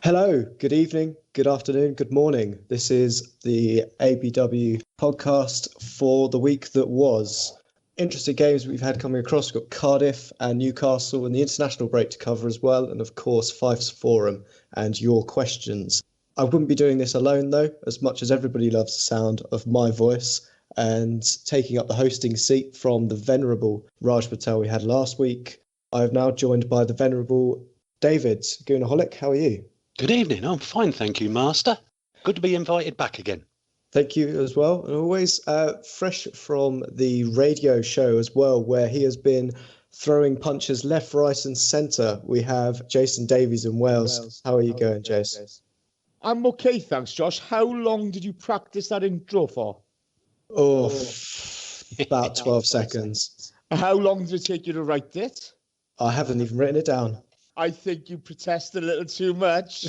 Hello, good evening, good afternoon, good morning. This is the ABW podcast for the week that was. Interesting games we've had coming across. We've got Cardiff and Newcastle and the international break to cover as well. And of course, Fife's Forum and your questions. I wouldn't be doing this alone though, as much as everybody loves the sound of my voice. And taking up the hosting seat from the venerable Raj Patel we had last week, I am now joined by the venerable David Goonaholic. How are you? Good evening. I'm fine, thank you, Master. Good to be invited back again. Thank you as well. And always fresh from the radio show as well, where he has been throwing punches left, right and centre. We have Jason Davies in Wales. How are you going, Jason? I'm okay, thanks, Josh. How long did you practice that intro for? Oh, about 12 seconds. How long did it take you to write it? I haven't even written it down. I think you protest a little too much.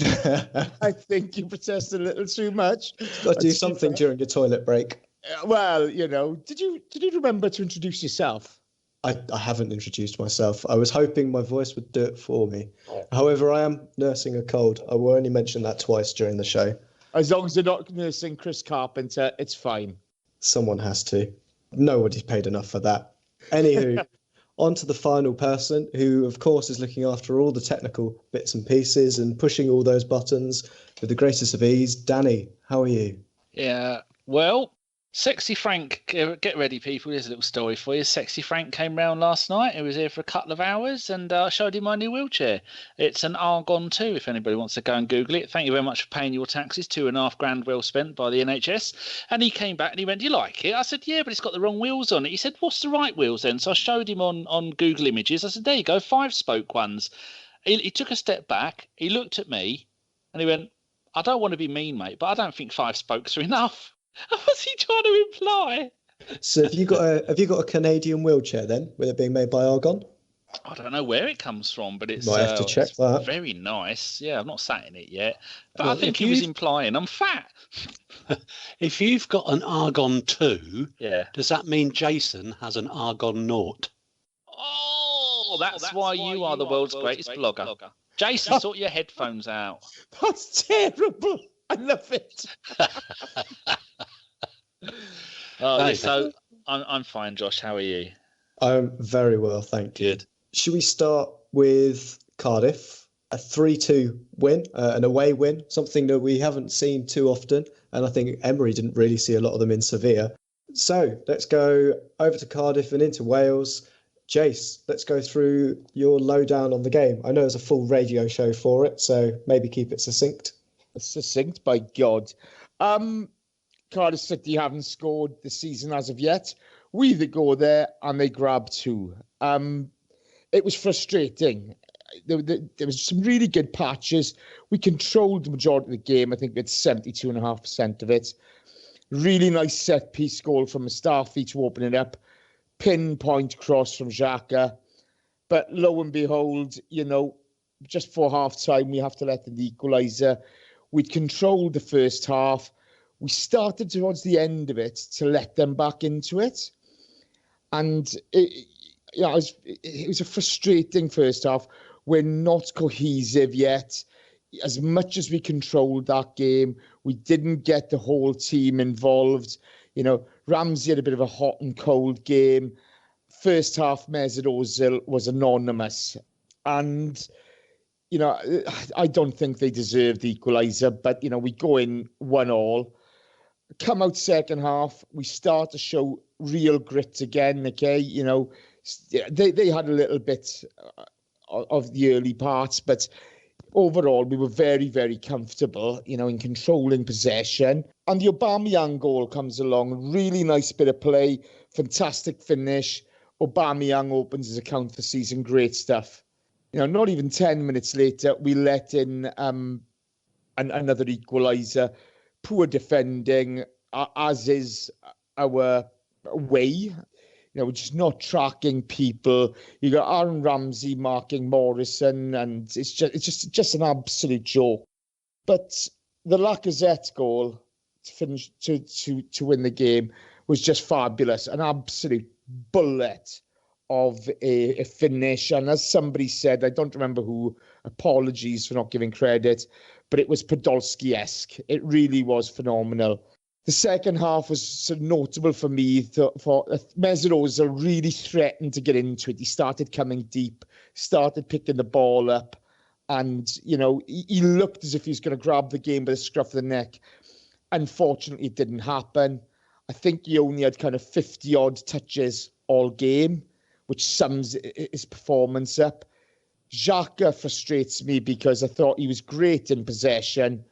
I think you protest a little too much. Got to do something during your toilet break. Well, did you remember to introduce yourself? I haven't introduced myself. I was hoping my voice would do it for me. However, I am nursing a cold. I will only mention that twice during the show. As long as you're not nursing Chris Carpenter, it's fine. Someone has to. Nobody's paid enough for that. Anywho. On to the final person who, of course, is looking after all the technical bits and pieces and pushing all those buttons with the greatest of ease. Danny, how are you? Yeah, well, Sexy Frank, get ready, people. Here's a little story for you. Sexy Frank came round last night. He was here for a couple of hours and I showed him my new wheelchair. It's an Argon 2, if anybody wants to go and Google it. Thank you very much for paying your taxes. $2,500 well spent by the NHS. And he came back and he went, "Do you like it?" I said, "Yeah, but it's got the wrong wheels on it." He said, "What's the right wheels then?" So I showed him on Google Images. I said, "There you go, 5-spoke ones." He took a step back. He looked at me and he went, "I don't want to be mean, mate, but I don't think 5 spokes are enough." What's he trying to imply? So have you got a Canadian wheelchair then, with it being made by Argon? I don't know where it comes from, but it's might have to check that. Very nice. Yeah, I've not sat in it yet, but well, I think he was implying I'm fat. If you've got an Argon 2, yeah, does that mean Jason has an Argon 0? Oh, that's why you are the world's greatest blogger. Jason, sort your headphones out. That's terrible. I love it. So I'm fine, Josh. How are you? I'm very well, thank you. Good. Should we start with Cardiff? A 3-2 win, an away win, something that we haven't seen too often. And I think Emery didn't really see a lot of them in Sevilla. So let's go over to Cardiff and into Wales. Jace, let's go through your lowdown on the game. I know there's a full radio show for it, so maybe keep it succinct. Succinct, by God. Cardiff City haven't scored this season as of yet. We either go there and they grab 2. It was frustrating. There was some really good patches. We controlled the majority of the game. I think we had 72.5% of it. Really nice set piece goal from Mustafi to open it up. Pinpoint cross from Xhaka. But lo and behold, just for half time, we have to let in the equaliser. We'd controlled the first half. We started towards the end of it to let them back into it. And it was a frustrating first half. We're not cohesive yet. As much as we controlled that game, we didn't get the whole team involved. Ramsey had a bit of a hot and cold game. First half, Mesut Ozil was anonymous. And I don't think they deserved the equaliser, but, we go in 1-1. Come out second half, we start to show real grit again, okay? They had a little bit of the early parts, but overall, we were very, very comfortable, in controlling possession. And the Aubameyang goal comes along, really nice bit of play, fantastic finish. Aubameyang opens his account for season, great stuff. Not even 10 minutes later, we let in another equaliser. Poor defending, as is our way. We're just not tracking people. You got Aaron Ramsey marking Morrison, and it's just an absolute joke. But the Lacazette goal to finish to win the game was just fabulous, an absolute bullet of a finish. And as somebody said, I don't remember who, apologies for not giving credit, but it was Podolski-esque. It really was phenomenal. The second half was sort of notable for me. For Mesut Ozil really threatened to get into it. He started coming deep, started picking the ball up, and he looked as if he was going to grab the game by the scruff of the neck. Unfortunately, it didn't happen. I think he only had kind of 50-odd touches all game, which sums his performance up. Xhaka frustrates me because I thought he was great in possession,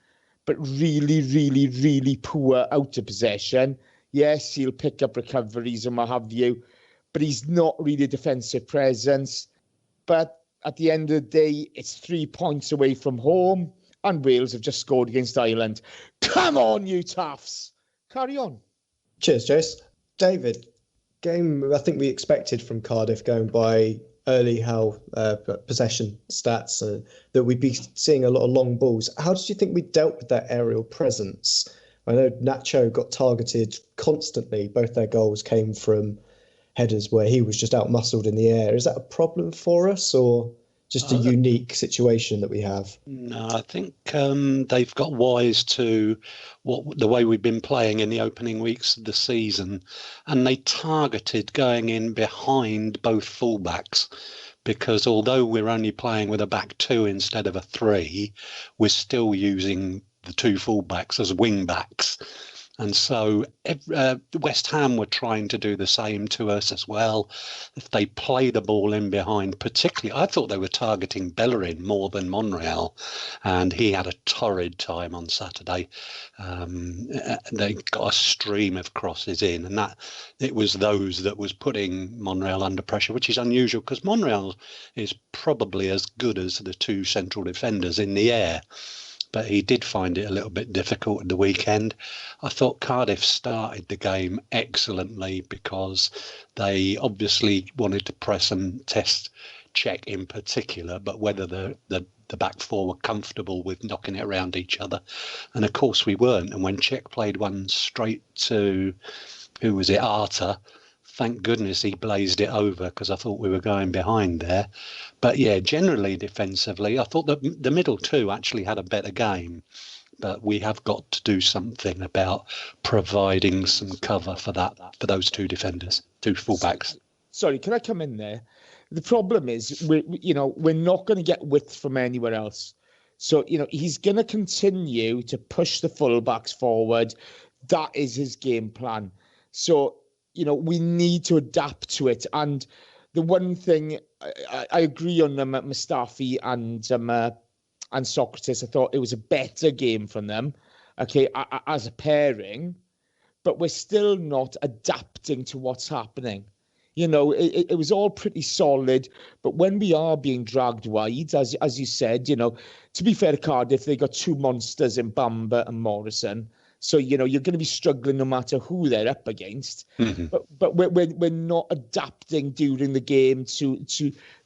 but really, really, really poor out of possession. Yes, he'll pick up recoveries and what have you, but he's not really a defensive presence. But at the end of the day, it's 3 points away from home, and Wales have just scored against Ireland. Come on, you toughs! Carry on. Cheers, Jace. David, game I think we expected from Cardiff going by early possession stats, that we'd be seeing a lot of long balls. How did you think we dealt with that aerial presence? I know Nacho got targeted constantly. Both their goals came from headers where he was just out-muscled in the air. Is that a problem for us, or just a unique situation that we have? No, I think they've got wise to the way we've been playing in the opening weeks of the season, and they targeted going in behind both fullbacks, because although we're only playing with a back two instead of a three, we're still using the two fullbacks as wing backs. And so West Ham were trying to do the same to us as well. If they play the ball in behind, particularly, I thought they were targeting Bellerin more than Monreal, and he had a torrid time on Saturday. They got a stream of crosses in, and that it was those that was putting Monreal under pressure, which is unusual because Monreal is probably as good as the two central defenders in the air. But he did find it a little bit difficult at the weekend. I thought Cardiff started the game excellently because they obviously wanted to press and test Czech in particular, but whether the back four were comfortable with knocking it around each other. And of course we weren't. And when Czech played one straight to, who was it, Arta, thank goodness he blazed it over because I thought we were going behind there. But yeah, generally defensively, I thought that the middle two actually had a better game. But we have got to do something about providing some cover for those two defenders, two fullbacks. Sorry, can I come in there? The problem is we're not going to get width from anywhere else. So, he's going to continue to push the fullbacks forward. That is his game plan. So, we need to adapt to it. And the one thing I agree on Mustafi and Socrates, I thought it was a better game from them, okay, as a pairing, but we're still not adapting to what's happening. It was all pretty solid, but when we are being dragged wide, as you said, to be fair to Cardiff, they got two monsters in Bamba and Morrison. So, you're going to be struggling no matter who they're up against. Mm-hmm. But we're not adapting during the game to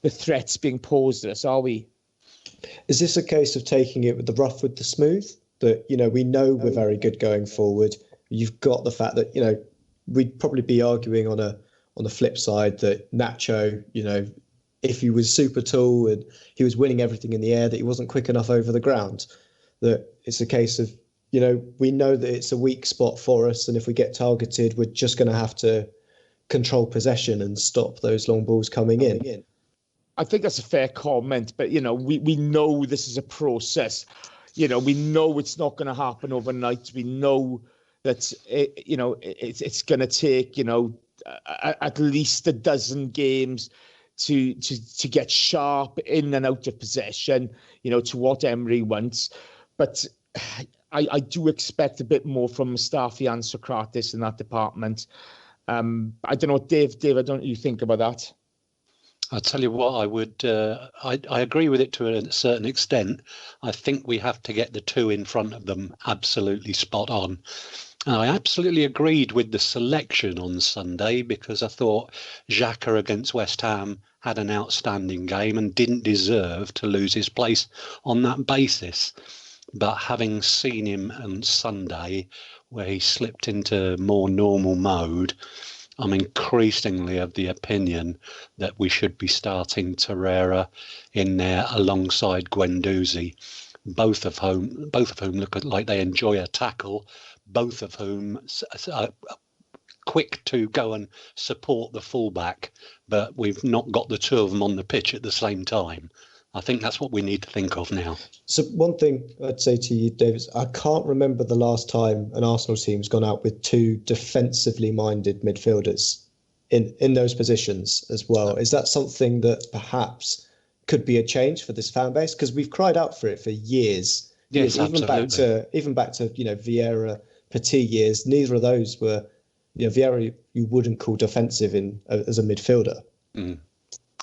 the threats being posed at us, are we? Is this a case of taking it with the rough with the smooth? That, we know we're very good going forward. You've got the fact that, we'd probably be arguing on the flip side that Nacho, if he was super tall and he was winning everything in the air, that he wasn't quick enough over the ground. That it's a case of, we know that it's a weak spot for us, and if we get targeted, we're just going to have to control possession and stop those long balls coming in. I think that's a fair comment, but, we know this is a process. We know it's not going to happen overnight. We know that, it's going to take, at least a dozen games to get sharp in and out of possession, to what Emery wants. But I do expect a bit more from Mustafi and Socrates in that department. I don't know, Dave, I don't know what you think about that. I'll tell you what, I would. I agree with it to a certain extent. I think we have to get the two in front of them absolutely spot on. And I absolutely agreed with the selection on Sunday because I thought Xhaka against West Ham had an outstanding game and didn't deserve to lose his place on that basis. But having seen him on Sunday, where he slipped into more normal mode, I'm increasingly of the opinion that we should be starting Torreira in there alongside Guendouzi. both of whom look like they enjoy a tackle, both of whom are quick to go and support the fullback, but we've not got the two of them on the pitch at the same time. I think that's what we need to think of now. So one thing I'd say to you, David, I can't remember the last time an Arsenal team's gone out with two defensively minded midfielders in those positions as well. Is that something that perhaps could be a change for this fan base? Because we've cried out for it for years. Yes, even back to Vieira, Petit years. Neither of those were, Vieira you wouldn't call defensive as a midfielder. Mm.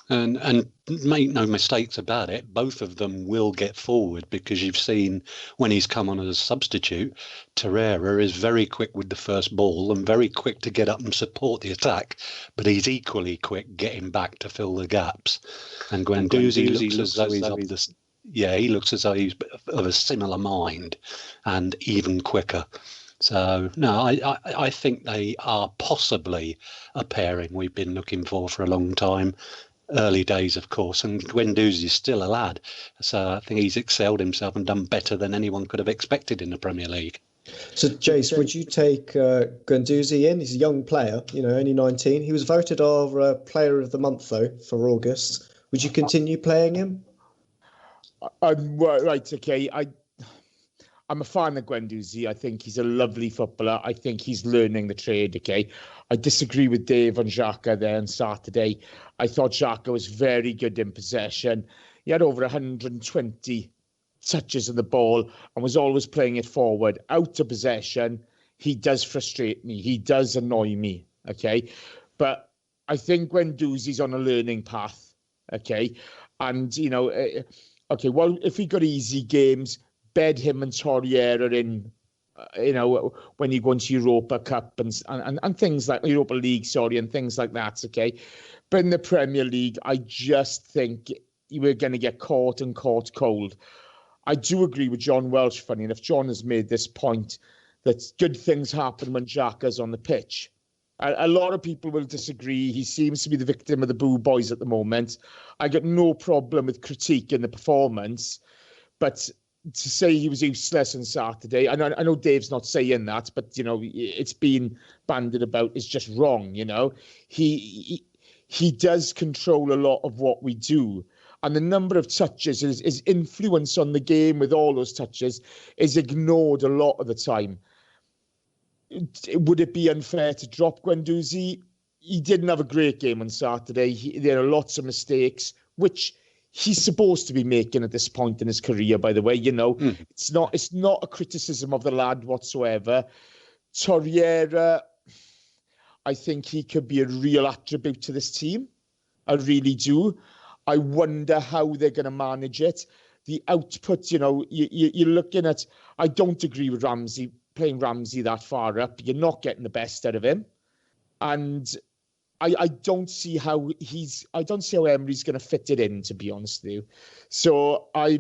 And make no mistakes about it, both of them will get forward, because you've seen when he's come on as a substitute, Torreira is very quick with the first ball and very quick to get up and support the attack, but he's equally quick getting back to fill the gaps. And Guendouzi looks as though he looks as though he's of a similar mind and even quicker. So, no, I think they are possibly a pairing we've been looking for a long time. Early days, of course, and Guendouzi is still a lad. So I think he's excelled himself and done better than anyone could have expected in the Premier League. So, Jace, would you take Guendouzi in? He's a young player, only 19. He was voted our Player of the Month, though, for August. Would you continue playing him? Right, okay. I'm a fan of Guendouzi. I think he's a lovely footballer. I think he's learning the trade, okay? I disagree with Dave on Xhaka there on Saturday. I thought Xhaka was very good in possession. He had over 120 touches of the ball and was always playing it forward. Out of possession, he does frustrate me. He does annoy me, okay? But I think Guendouzi's on a learning path, okay? And, okay, well, if he got easy games, bed him and Torreira in, when you go into Europa Cup and things like Europa League, and things like that, okay? But in the Premier League, I just think you were going to get caught cold. I do agree with John Welsh, funny enough. John has made this point that good things happen when Xhaka's on the pitch. A lot of people will disagree. He seems to be the victim of the boo boys at the moment. I got no problem with critiquing the performance, but to say he was useless on Saturday, I know Dave's not saying that, but it's been bandied about, is just wrong. He does control a lot of what we do, and the number of touches, his influence on the game with all those touches is ignored a lot of the time. Would it be unfair to drop Guendouzi? He didn't have a great game on Saturday. There are lots of mistakes, which he's supposed to be making at this point in his career, by the way. It's not a criticism of the lad whatsoever. Torreira, I think he could be a real attribute to this team. I really do. I wonder how they're going to manage it. The output, you're looking at, I don't agree with playing Ramsey that far up. You're not getting the best out of him. And I don't see how Emery's going to fit it in, to be honest with you. So I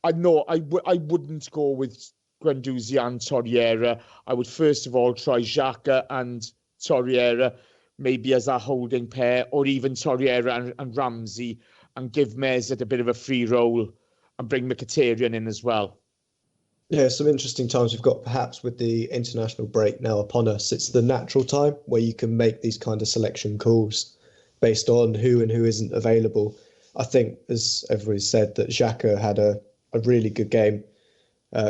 wouldn't go with Guendouzi and Torreira. I would first of all try Xhaka and Torreira, maybe as a holding pair, or even Torreira and Ramsey, and give Mesut a bit of a free role and bring Mkhitaryan in as well. Yeah, some interesting times we've got, perhaps with the international break now upon us. It's the natural time where you can make these kind of selection calls based on who and who isn't available. I think, as everybody said, that Xhaka had a really good game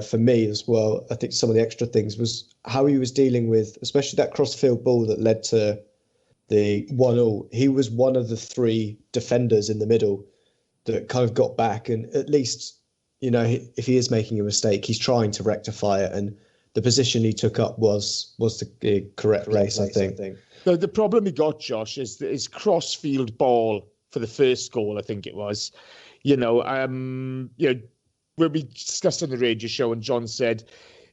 for me as well. I think some of the extra things was how he was dealing with, especially that cross-field ball that led to the 1-1. He was one of the three defenders in the middle that kind of got back, and at least, if he is making a mistake, he's trying to rectify it. And the position he took up was the correct place, I think. The problem he got, Josh, is his cross-field ball for the first goal, I think it was. When we discussed on the radio show and John said,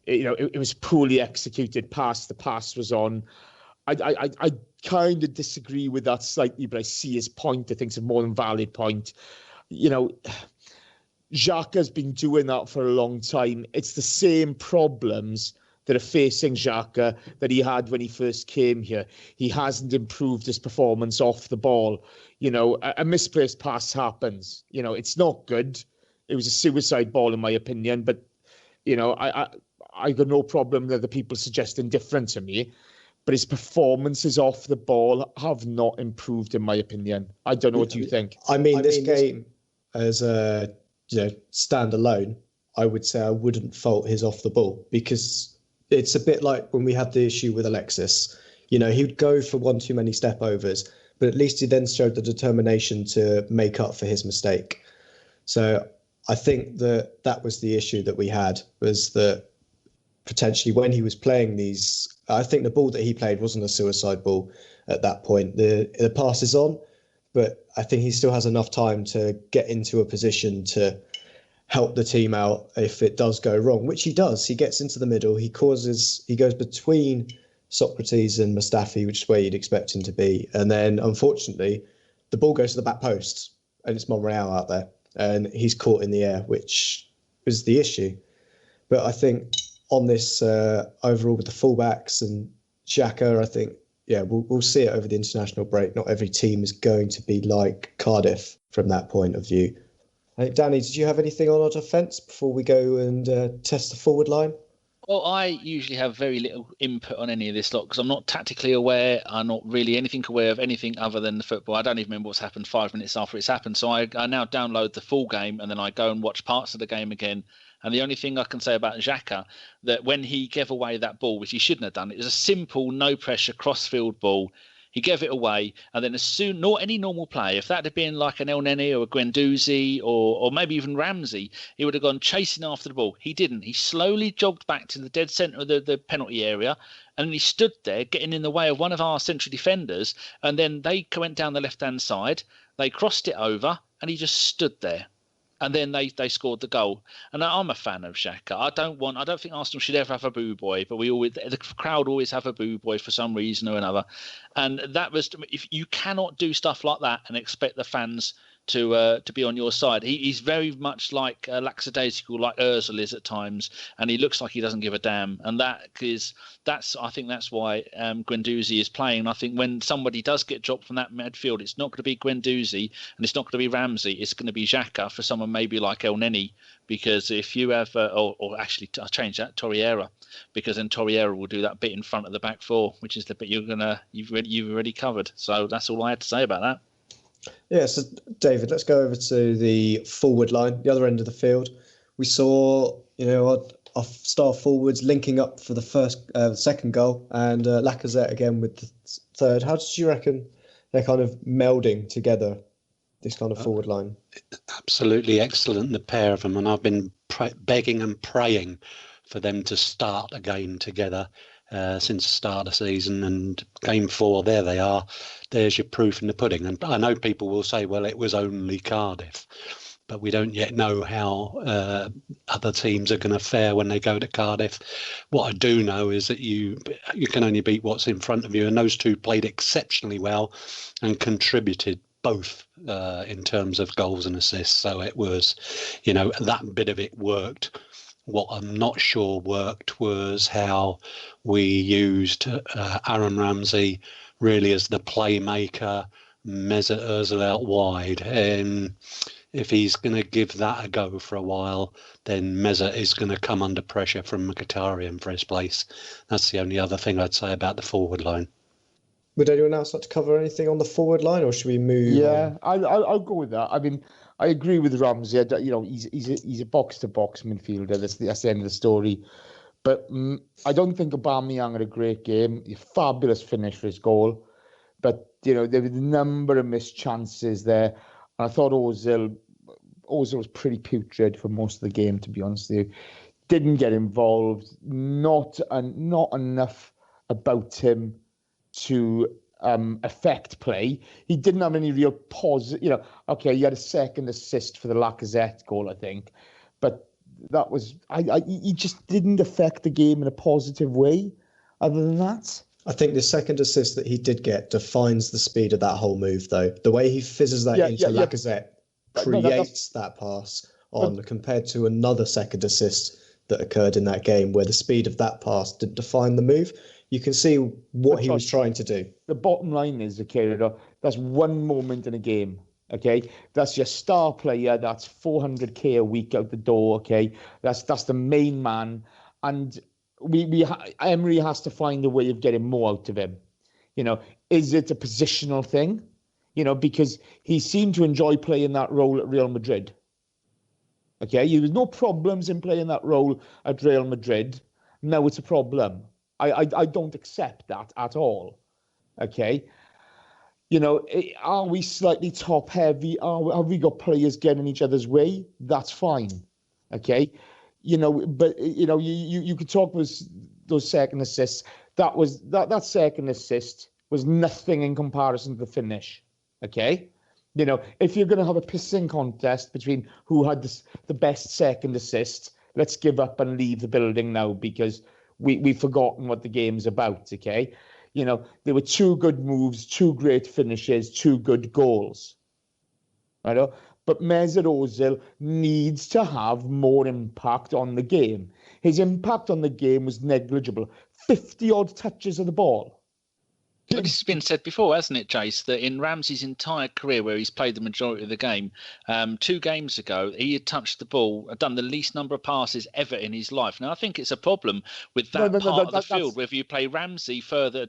it was poorly executed pass, the pass was on. I kind of disagree with that slightly, but I see his point. I think it's a more than valid point. Xhaka's been doing that for a long time. It's the same problems that are facing Xhaka that he had when he first came here. He hasn't improved his performance off the ball. A misplaced pass happens. It's not good. it was a suicide ball in my opinion. But you know, I got no problem with the people suggesting different to me. But his performances off the ball have not improved, in my opinion. I don't know what you think. I mean, this game as a standalone, I would say I wouldn't fault his off the ball, because it's a bit like when we had the issue with Alexis. He would go for one too many step overs, but at least he then showed the determination to make up for his mistake. So I think that was the issue that we had, was that potentially when he was playing these, I think the ball that he played wasn't a suicide ball at that point. The pass is on, but I think he still has enough time to get into a position to help the team out if it does go wrong, which he does. He gets into the middle. He goes between Socrates and Mustafi, which is where you'd expect him to be. And then, unfortunately, the ball goes to the back post, and it's Monreal out there, and he's caught in the air, which was the issue. But I think on this overall with the fullbacks and Xhaka, I think, we'll see it over the international break. Not every team is going to be like Cardiff from that point of view. I think, Danny, did you have anything on our defence before we go and test the forward line? Well, I usually have very little input on any of this lot because I'm not tactically aware. I'm not really anything aware of anything other than the football. I don't even remember what's happened 5 minutes after it's happened. So I now download the full game and then I go and watch parts of the game again. And the only thing I can say about Xhaka, that when he gave away that ball, which he shouldn't have done, it was a simple, no-pressure, cross-field ball. He gave it away, and then as soon, not any normal player, if that had been like an El Neni or a Guendouzi or maybe even Ramsey, he would have gone chasing after the ball. He didn't. He slowly jogged back to the dead centre of the penalty area, and then he stood there getting in the way of one of our central defenders, and then they went down the left-hand side, they crossed it over, and he just stood there. And then they scored the goal. And I'm a fan of Xhaka. I don't think Arsenal should ever have a boo boy, but the crowd always have a boo boy for some reason or another. And that was, if you cannot do stuff like that and expect the fans to be on your side. He's very much like lackadaisical, like Ozil is at times, and he looks like he doesn't give a damn. And I think that's why Guendouzi is playing. And I think when somebody does get dropped from that midfield, it's not going to be Guendouzi and it's not going to be Ramsey. It's going to be Xhaka for someone maybe like El Neni, because if you have, or actually I'll change that, Torreira, because then Torreira will do that bit in front of the back four, which is the bit you've already covered. So that's all I had to say about that. Yeah, so David, let's go over to the forward line, the other end of the field. We saw, our star forwards linking up for the second goal, and Lacazette again with the third. How did you reckon they're kind of melding together, this kind of forward line? Absolutely excellent, the pair of them, and I've been begging and praying for them to start again together since the start of the season. And game 4, there they are. There's your proof in the pudding. And I know people will say, well, it was only Cardiff, but we don't yet know how other teams are going to fare when they go to Cardiff. What I do know is that you can only beat what's in front of you, and those two played exceptionally well and contributed both in terms of goals and assists. So it was, that bit of it worked. What I'm not sure worked was how we used Aaron Ramsey really as the playmaker, Mesut Ozil out wide. And if he's going to give that a go for a while, then Mesut is going to come under pressure from Mkhitaryan for his place. That's the only other thing I'd say about the forward line. Would anyone else like to cover anything on the forward line, or should we move? Yeah, I'll go with that. I mean, I agree with Ramsey. He's a box-to-box midfielder. That's the end of the story. But I don't think Aubameyang had a great game. A fabulous finish for his goal. But, there were a number of missed chances there. And I thought Ozil was pretty putrid for most of the game, to be honest with you. Didn't get involved. Not enough about him to affect play. He didn't have any real positive, okay, he had a second assist for the Lacazette goal, I think. But that was, he just didn't affect the game in a positive way other than that. I think the second assist that he did get defines the speed of that whole move, though. The way he fizzes that into Lacazette creates that pass compared to another second assist that occurred in that game where the speed of that pass didn't define the move. You can see what he was trying to do. The bottom line is, that's one moment in a game. Okay, that's your star player. That's 400k a week out the door. Okay, that's the main man, and Emery has to find a way of getting more out of him. You know, is it a positional thing? You know, because he seemed to enjoy playing that role at Real Madrid. Okay, there was no problems in playing that role at Real Madrid. Now it's a problem. I don't accept that at all. Okay. You know, are we slightly top heavy? Have we got players getting each other's way? That's fine. Okay. You know, but you know, you could talk about those second assists. That second assist was nothing in comparison to the finish. Okay. You know, if you're going to have a pissing contest between who had the best second assist, let's give up and leave the building now because we've forgotten what the game's about. Okay. You know, there were 2 good moves, 2 great finishes, 2 good goals. Right? But Mesut Ozil needs to have more impact on the game. His impact on the game was negligible. 50-odd touches of the ball. But this has been said before, hasn't it, Jace, that in Ramsey's entire career where he's played the majority of the game, 2 games ago, he had touched the ball, done the least number of passes ever in his life. Now, I think it's a problem with that part of the field, whether you play Ramsey further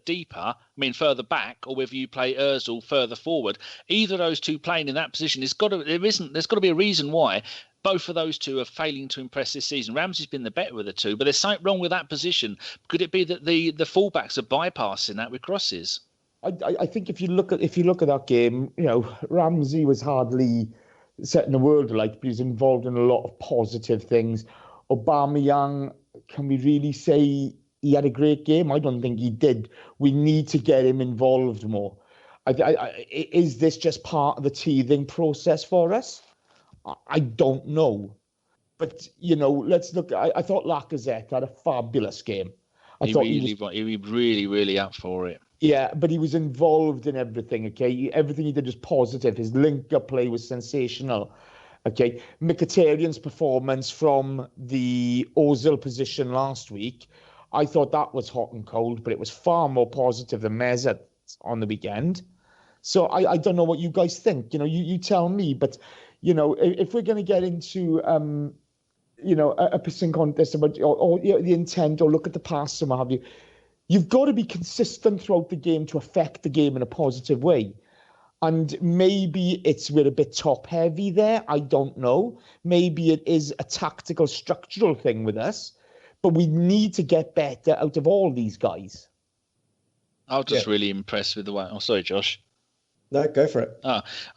further back, or whether you play Ozil further forward. Either of those two playing in that position, there's got to be a reason why both of those two are failing to impress this season. Ramsey's been the better of the two, but there's something wrong with that position. Could it be that the fullbacks are bypassing that with crosses? I think if you look at that game, you know, Ramsey was hardly setting the world alight, but he's involved in a lot of positive things. Aubameyang, can we really say he had a great game? I don't think he did. We need to get him involved more. Is this just part of the teething process for us? I don't know. But, you know, let's look. I thought Lacazette had a fabulous game. He was really up for it. Yeah, but he was involved in everything, okay? Everything he did was positive. His link-up play was sensational, okay? Mkhitaryan's performance from the Ozil position last week, I thought that was hot and cold, but it was far more positive than Mesut on the weekend. So I don't know what you guys think. You know, you tell me, but... You know, if we're going to get into, you know, a pissing contest about or the intent or look at the past and what have you, you've got to be consistent throughout the game to affect the game in a positive way. And maybe we're a bit top heavy there. I don't know. Maybe it is a tactical, structural thing with us, but we need to get better out of all these guys. I was just really impressed with the way. Oh, sorry, Josh. No, go for it.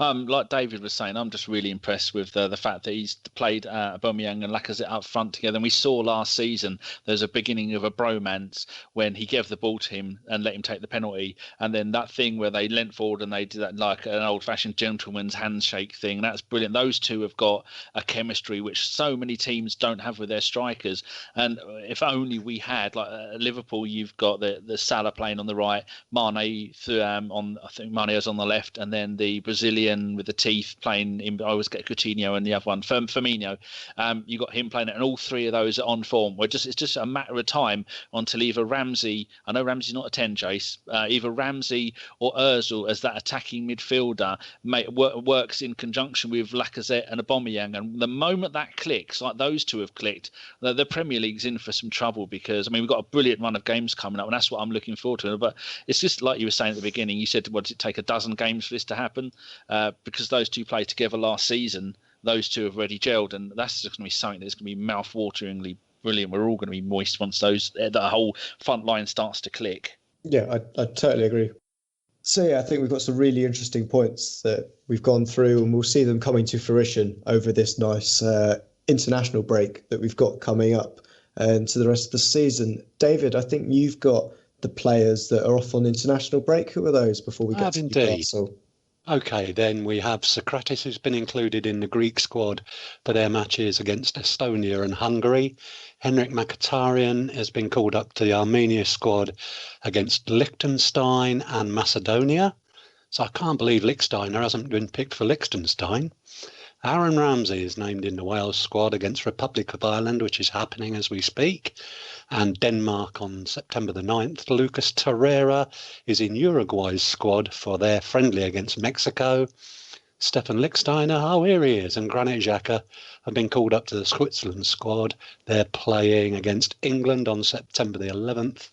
Like David was saying, I'm just really impressed with the fact that he's played Aubameyang and Lacazette up front together. And we saw last season there's a beginning of a bromance when he gave the ball to him and let him take the penalty. And then that thing where they leant forward and they did that like an old-fashioned gentleman's handshake thing. That's brilliant. Those two have got a chemistry which so many teams don't have with their strikers. And if only we had, like at Liverpool, you've got the Salah playing on the right, Mane I think Mane is on the left, and then the Brazilian with the teeth playing in, I always get Coutinho and the other one, Firmino. You got him playing it, and all 3 of those are on form. It's just a matter of time until either Ramsey, I know Ramsey's not a 10, Jace, either Ramsey or Ozil as that attacking midfielder works in conjunction with Lacazette and Aubameyang. And the moment that clicks, like those two have clicked, the Premier League's in for some trouble because, I mean, we've got a brilliant run of games coming up, and that's what I'm looking forward to. But it's just like you were saying at the beginning, you said, does it take a dozen games for this to happen? Because those two played together last season, those two have already gelled, and that's just going to be something that's going to be mouth-wateringly brilliant. We're all going to be moist once the whole front line starts to click. Yeah, I totally agree. So yeah, I think we've got some really interesting points that we've gone through, and we'll see them coming to fruition over this nice international break that we've got coming up and to the rest of the season. David, I think you've got the players that are off on international break. Who are those before we get to Newcastle? Okay, then we have Socrates, who's been included in the Greek squad for their matches against Estonia and Hungary. Henrik Mkhitaryan has been called up to the Armenia squad against Liechtenstein and Macedonia. So I can't believe Liechtenstein hasn't been picked for Liechtenstein. Aaron Ramsey is named in the Wales squad against Republic of Ireland, which is happening as we speak. And Denmark on September the 9th. Lucas Torreira is in Uruguay's squad for their friendly against Mexico. Stefan Lichtsteiner, oh, here he is, and Granit Xhaka have been called up to the Switzerland squad. They're playing against England on September the 11th,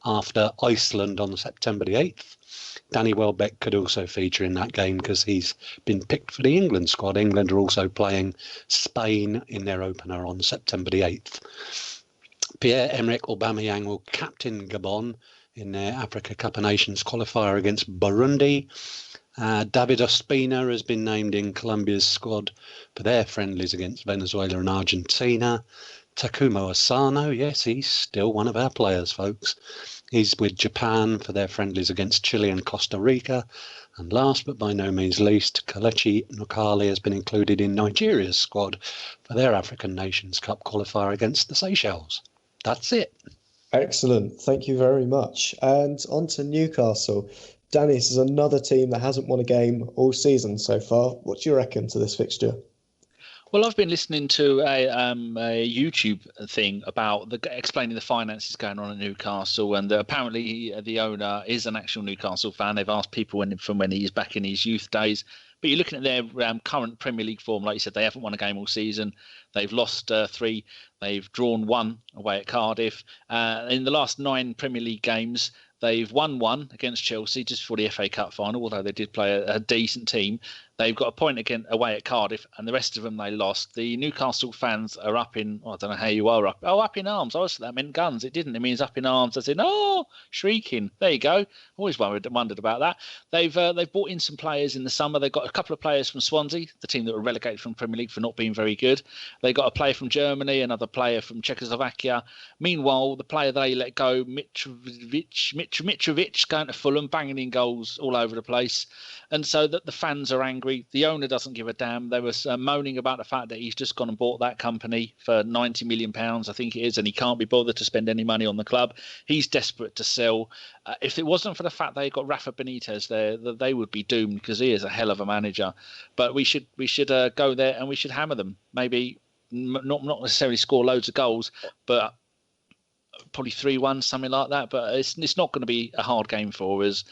after Iceland on September the 8th. Danny Welbeck could also feature in that game because he's been picked for the England squad. England are also playing Spain in their opener on September the 8th. Pierre-Emerick Aubameyang will captain Gabon in their Africa Cup of Nations qualifier against Burundi. David Ospina has been named in Colombia's squad for their friendlies against Venezuela and Argentina. Takumo Asano, yes, he's still one of our players, folks. He's with Japan for their friendlies against Chile and Costa Rica. And last but by no means least, Kelechi Nukali has been included in Nigeria's squad for their African Nations Cup qualifier against the Seychelles. That's it. Excellent. Thank you very much. And on to Newcastle. Danny, this is another team that hasn't won a game all season so far. What do you reckon to this fixture? Well, I've been listening to a YouTube thing about explaining the finances going on at Newcastle, and apparently the owner is an actual Newcastle fan. They've asked people from when he's back in his youth days. But you're looking at their current Premier League form. Like you said, they haven't won a game all season. They've lost 3. They've drawn 1 away at Cardiff. In the last 9 Premier League games, they've won 1 against Chelsea just before the FA Cup final, although they did play a decent team. They've got a point again away at Cardiff, and the rest of them they lost. The Newcastle fans are up in, I don't know how you are up. Oh, up in arms. I was that meant guns. It didn't. It means up in arms. I said, oh, shrieking. There you go. Always wondered about that. They've brought in some players in the summer. They've got a couple of players from Swansea, the team that were relegated from Premier League for not being very good. They got a player from Germany, another player from Czechoslovakia. Meanwhile, the player they let go, Mitrovic, going to Fulham, banging in goals all over the place. And so that the fans are angry. The owner doesn't give a damn. They were moaning about the fact that he's just gone and bought that company for £90 million, I think it is, and he can't be bothered to spend any money on the club. He's desperate to sell. If it wasn't for the fact they got Rafa Benitez there, they would be doomed because he is a hell of a manager. But we should go there and we should hammer them. Maybe not necessarily score loads of goals, but probably 3-1, something like that. But it's not going to be a hard game for us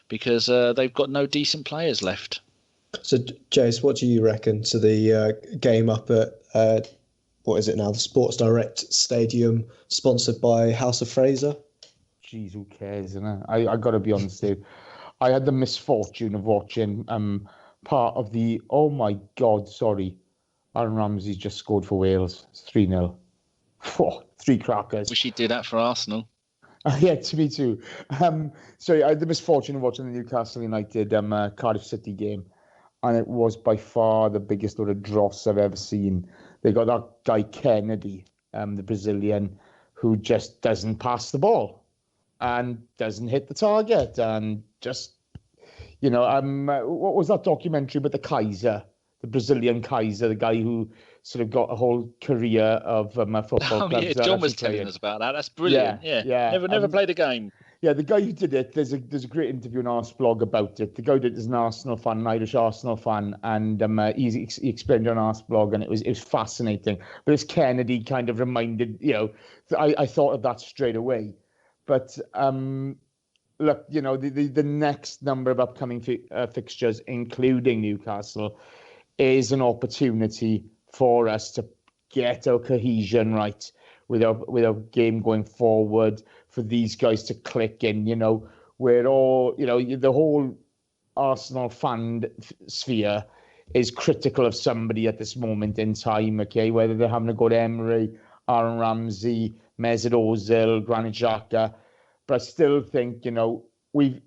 because they've got no decent players left. So, Jace, what do you reckon to the game up at, what is it now, the Sports Direct Stadium, sponsored by House of Fraser? Jeez, who cares, isn't it? I got to be honest here. I had the misfortune of watching part of the, oh my God, sorry, Aaron Ramsey just scored for Wales. It's 3-0. 3 crackers. Wish he did that for Arsenal. Yeah, to me too. So I had the misfortune of watching the Newcastle United Cardiff City game, and it was by far the biggest load of dross I've ever seen. They got that guy Kennedy, the Brazilian, who just doesn't pass the ball and doesn't hit the target, and just, what was that documentary about the Kaiser, the Brazilian Kaiser, the guy who sort of got a whole career of football clubs. Yeah, John was telling us about that. That's brilliant. Yeah. Never played a game. Yeah, the guy who did it, there's a great interview on our blog about it. The guy that is an Arsenal fan, an Irish Arsenal fan, and he explained it on our blog, and it was fascinating. But this Kennedy kind of reminded, I thought of that straight away. But look, the next number of upcoming fixtures, including Newcastle, is an opportunity for us to get our cohesion right with our game going forward, for these guys to click in. We're all, the whole Arsenal fan sphere is critical of somebody at this moment in time, okay? Whether they're having a go at Emery, Aaron Ramsey, Mesut Ozil, Granit Xhaka. But I still think, we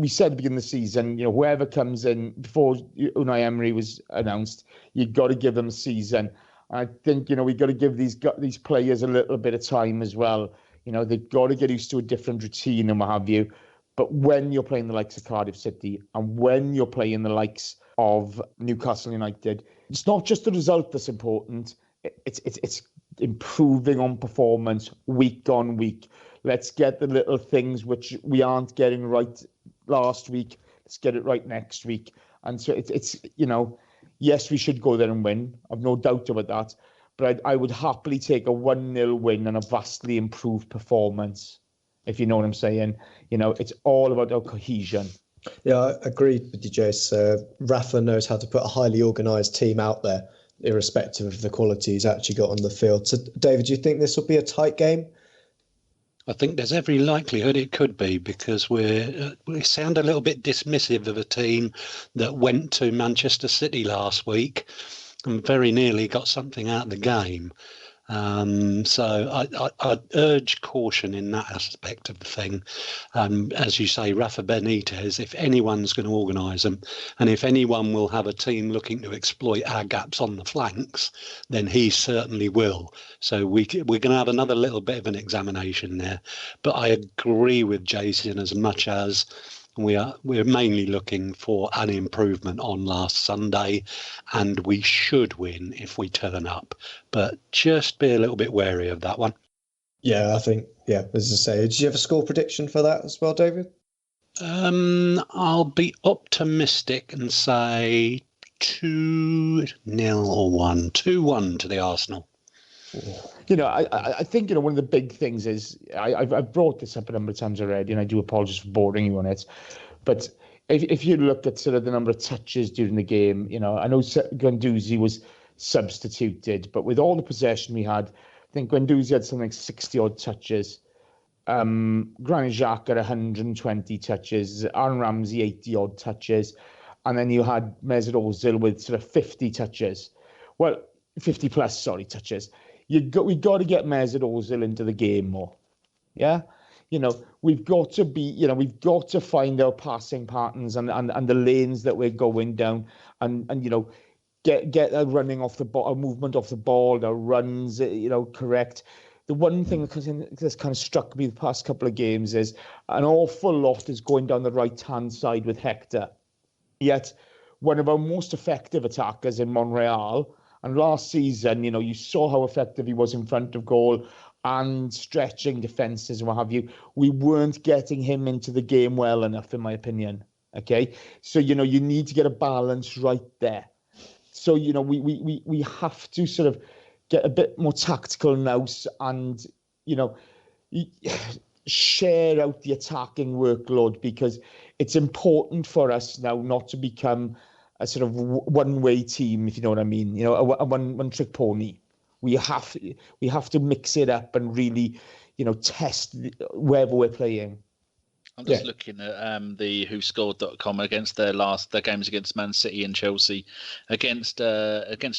said at the beginning of the season, whoever comes in before Unai Emery was announced, you've got to give them a season. And I think, we've got to give these players a little bit of time as well. They've got to get used to a different routine and what have you. But when you're playing the likes of Cardiff City and when you're playing the likes of Newcastle United, it's not just the result that's important. It's improving on performance week on week. Let's get the little things which we aren't getting right last week. Let's get it right next week. And so it's yes, we should go there and win. I've no doubt about that. But I would happily take a 1-0 win and a vastly improved performance, if you know what I'm saying. It's all about our cohesion. Yeah, I agree with you, Jace. Rafa knows how to put a highly organised team out there, irrespective of the quality he's actually got on the field. So, David, do you think this will be a tight game? I think there's every likelihood it could be, because we sound a little bit dismissive of a team that went to Manchester City last week and very nearly got something out of the game. So I'd urge caution in that aspect of the thing. As you say, Rafa Benitez, if anyone's going to organise them, and if anyone will have a team looking to exploit our gaps on the flanks, then he certainly will. So we're going to have another little bit of an examination there. But I agree with Jason as much as we're mainly looking for an improvement on last Sunday, and we should win if we turn up. But just be a little bit wary of that one. Yeah, I think, as I say, did you have a score prediction for that as well, David? I'll be optimistic and say 2-0 or 1. 2-1 to the Arsenal. I think, one of the big things is, I've brought this up a number of times already, and I do apologise for boring you on it. But if you look at sort of the number of touches during the game, I know Guendouzi was substituted, but with all the possession we had, I think Guendouzi had something like 60-odd touches. Granit Xhaka had 120 touches, Aaron Ramsey 80-odd touches, and then you had Mesut Ozil with sort of 50 touches. Well, 50 plus, touches. We got to get Mesut Ozil into the game more. Yeah, we've got to we've got to find our passing patterns and the lanes that we're going down, and get a running off the ball, a movement off the ball, our runs, correct. The one thing that's kind of struck me the past couple of games is an awful lot is going down the right-hand side with Hector. Yet one of our most effective attackers in Monreal. And last season, you saw how effective he was in front of goal and stretching defences and what have you. We weren't getting him into the game well enough, in my opinion. Okay, so you need to get a balance right there. So we have to sort of get a bit more tactical now, and share out the attacking workload, because it's important for us now not to become a sort of one-way team, if you know what I mean. A one-trick pony. We have to mix it up and really, test wherever we're playing. I'm just looking at the WhoScored.com against their games against Man City and Chelsea. Against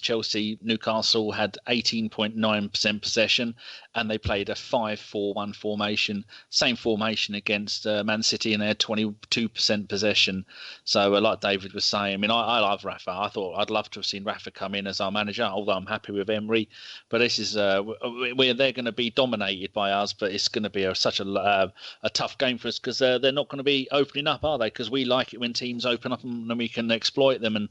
Chelsea, Newcastle had 18.9% possession, and they played a 5-4-1 formation. Same formation against Man City, and they had 22% possession. So, like David was saying, I mean, I love Rafa. I thought I'd love to have seen Rafa come in as our manager, although I'm happy with Emery. But this is they're going to be dominated by us, but it's going to be such a tough game for us, because they're not going to be opening up, are they? Because we like it when teams open up and then we can exploit them. And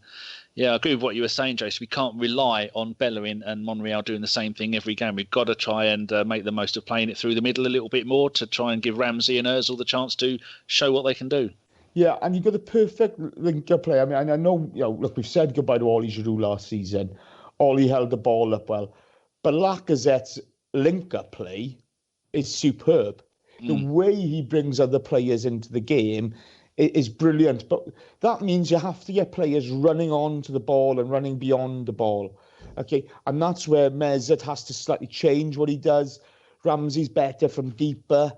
I agree with what you were saying, Jace. We can't rely on Bellerin and Monreal doing the same thing every game. We've got to try and make the most of playing it through the middle a little bit more to try and give Ramsey and Ozil the chance to show what they can do. Yeah, and you've got the perfect link-up play. I mean, I know, look, we've said goodbye to Ollie Giroud last season. Ollie held the ball up well. But Lacazette's link-up play is superb. The way he brings other players into the game is brilliant. But that means you have to get players running on to the ball and running beyond the ball. Okay, and that's where Mesut has to slightly change what he does. Ramsey's better from deeper,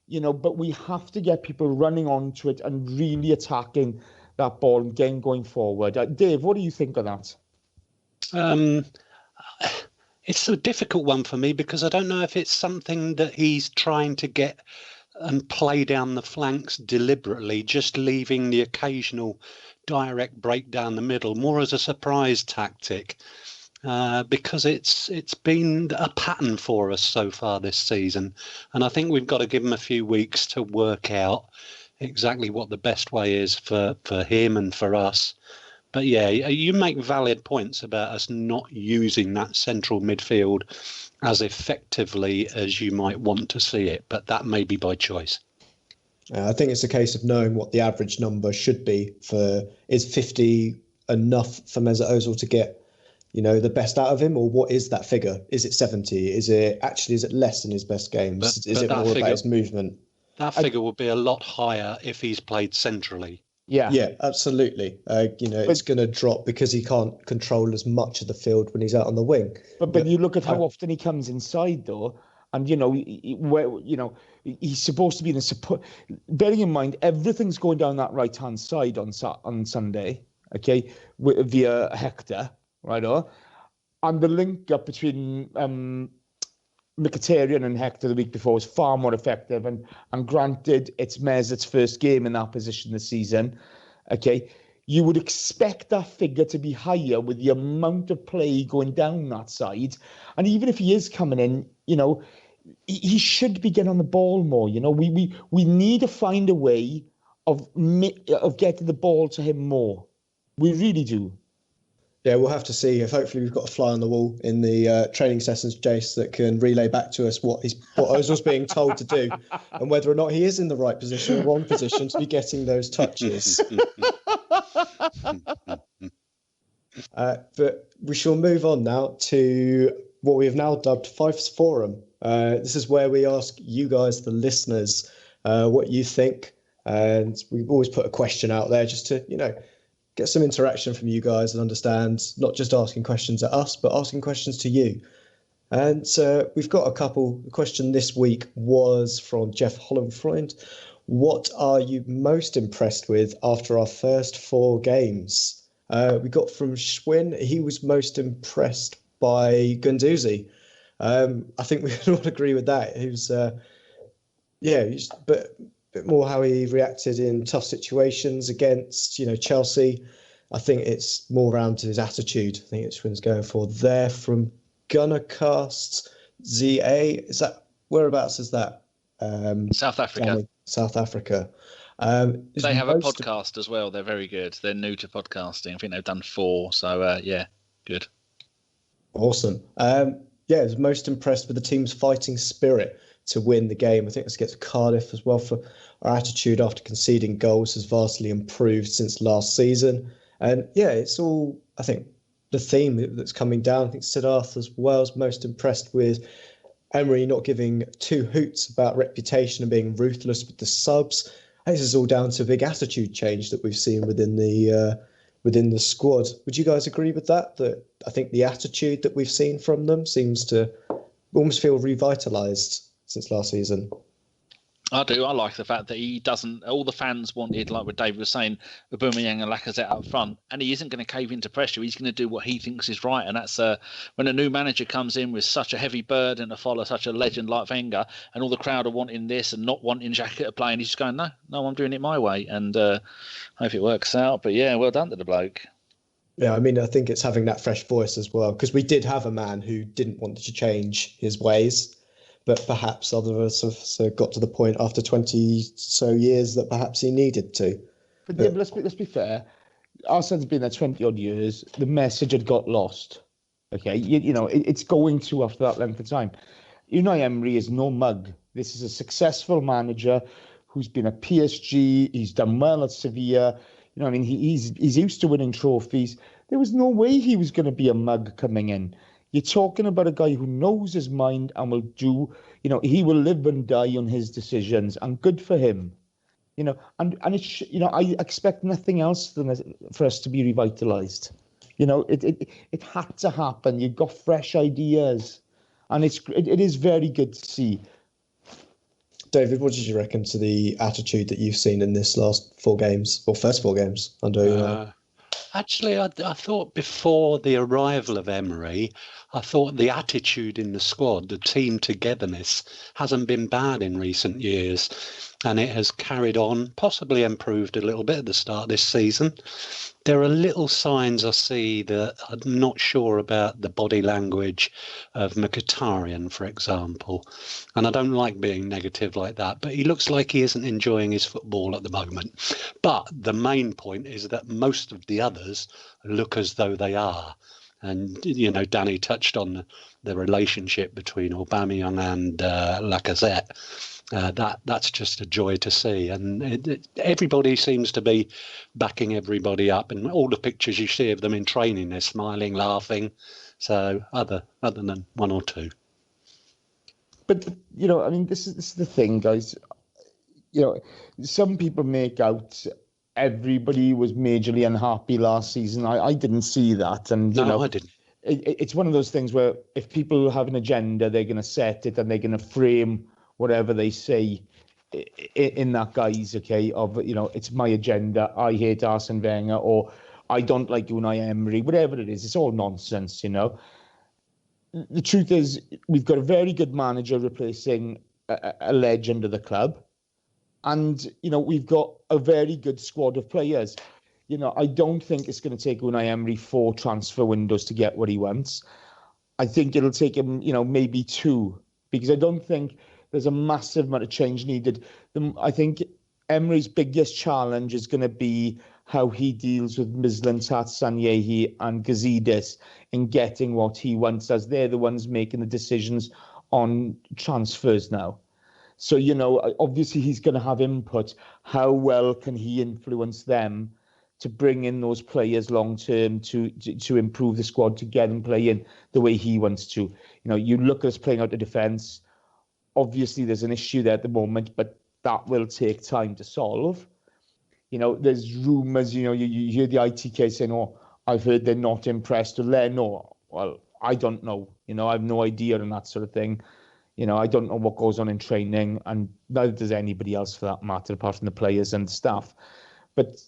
but we have to get people running onto it and really attacking that ball and getting going forward. Dave, what do you think of that? It's a difficult one for me, because I don't know if it's something that he's trying to get and play down the flanks deliberately, just leaving the occasional direct break down the middle, more as a surprise tactic, because it's been a pattern for us so far this season. And I think we've got to give him a few weeks to work out exactly what the best way is for him and for us. But you make valid points about us not using that central midfield as effectively as you might want to see it, but that may be by choice. I think it's a case of knowing what the average number should be is 50 enough for Mesut Ozil to get, the best out of him, or what is that figure? Is it 70? Is it less than his best games? Is it more about his movement? That figure would be a lot higher if he's played centrally. Yeah, absolutely. It's going to drop because he can't control as much of the field when he's out on the wing. But you look at how often he comes inside, though, and he's supposed to be in the support. Bearing in mind, everything's going down that right-hand side on Sunday, okay, via Hector, right? And the link up between Mkhitaryan and Hector the week before was far more effective. And granted, it's Mesut's first game in that position this season. Okay, you would expect that figure to be higher with the amount of play going down that side. And even if he is coming in, he should be getting on the ball more. We need to find a way of getting the ball to him more. We really do. Yeah, we'll have to see. If hopefully we've got a fly on the wall in the training sessions, Jace, that can relay back to us what Ozil's being told to do, and whether or not he is in the right position or wrong position to be getting those touches. But we shall move on now to what we have now dubbed Fife's Forum. This is where we ask you guys, the listeners, what you think, and we've always put a question out there just to, get some interaction from you guys and understand, not just asking questions at us, but asking questions to you. And we've got a couple. The question this week was from Jeff Hollenfreund. What are you most impressed with after our first 4 games? We got from Schwinn. He was most impressed by Guendouzi. I think we can all agree with that. He was, but bit more how he reacted in tough situations against, Chelsea. I think it's more around his attitude. I think it's Schwinn's going for there. From Gunnercast ZA, whereabouts is that? South Africa. South Africa. They have a podcast as well. They're very good. They're new to podcasting. I think they've done 4. So good. Awesome. I was most impressed with the team's fighting spirit to win the game. I think this gets Cardiff as well. For our attitude after conceding goals has vastly improved since last season. And it's all, I think, the theme that's coming down. I think Siddharth as well is most impressed with Emery not giving 2 hoots about reputation and being ruthless with the subs. I think this is all down to a big attitude change that we've seen within the squad. Would you guys agree with that? That I think the attitude that we've seen from them seems to almost feel revitalised since last season. I do. I like the fact that he doesn't. All the fans wanted, like what David was saying, Aubameyang and Lacazette up front, and he isn't going to cave into pressure. He's going to do what he thinks is right, and that's when a new manager comes in with such a heavy burden to follow such a legend like Wenger, and all the crowd are wanting this and not wanting Xhaka to play, and he's just going, no, I'm doing it my way, and I hope it works out. But yeah, well done to the bloke. Yeah, I mean, I think it's having that fresh voice as well, because we did have a man who didn't want to change his ways. But perhaps other of us have got to the point after 20 so years that perhaps he needed to. But let's be fair. Arsene's been there 20 odd years. The message had got lost. Okay, it's going to after that length of time. Unai Emery is no mug. This is a successful manager who's been at PSG. He's done well at Sevilla. He's used to winning trophies. There was no way he was going to be a mug coming in. You're talking about a guy who knows his mind and will do, he will live and die on his decisions, and good for him. And it's, I expect nothing else than for us to be revitalised. It had to happen. You've got fresh ideas, and it is very good to see. David, what did you reckon to the attitude that you've seen in this last 4 games, or first 4 games under Actually, I thought before the arrival of Emery, I thought the attitude in the squad, the team togetherness, hasn't been bad in recent years. And it has carried on, possibly improved a little bit at the start of this season. There are little signs I see that I'm not sure about the body language of Mkhitaryan, for example. And I don't like being negative like that, but he looks like he isn't enjoying his football at the moment. But the main point is that most of the others look as though they are. And, Danny touched on the relationship between Aubameyang and Lacazette. That's just a joy to see, and everybody seems to be backing everybody up, and all the pictures you see of them in training, they're smiling, laughing. So other than 1 or 2. But this is the thing, guys. Some people make out everybody was majorly unhappy last season. I didn't see that. And, No, I didn't. It's one of those things where if people have an agenda, they're going to set it and they're going to frame whatever they say in that guise, okay, of, it's my agenda. I hate Arsene Wenger, or I don't like Unai Emery, whatever it is. It's all nonsense, The truth is, we've got a very good manager replacing a legend of the club. And, we've got a very good squad of players. I don't think it's going to take Unai Emery 4 transfer windows to get what he wants. I think it'll take him, maybe 2, because I don't think there's a massive amount of change needed. I think Emery's biggest challenge is going to be how he deals with Mislintat, Sanyehi and Gazidis in getting what he wants, as they're the ones making the decisions on transfers now. So, obviously he's going to have input. How well can he influence them to bring in those players long term to improve the squad, to get them playing the way he wants to? You look at us playing out the defence. Obviously, there's an issue there at the moment, but that will take time to solve. There's rumours, you hear the ITK saying, "Oh, I've heard they're not impressed with Leno." Well, I don't know. I have no idea on that sort of thing. I don't know what goes on in training, and neither does anybody else for that matter, apart from the players and the staff. But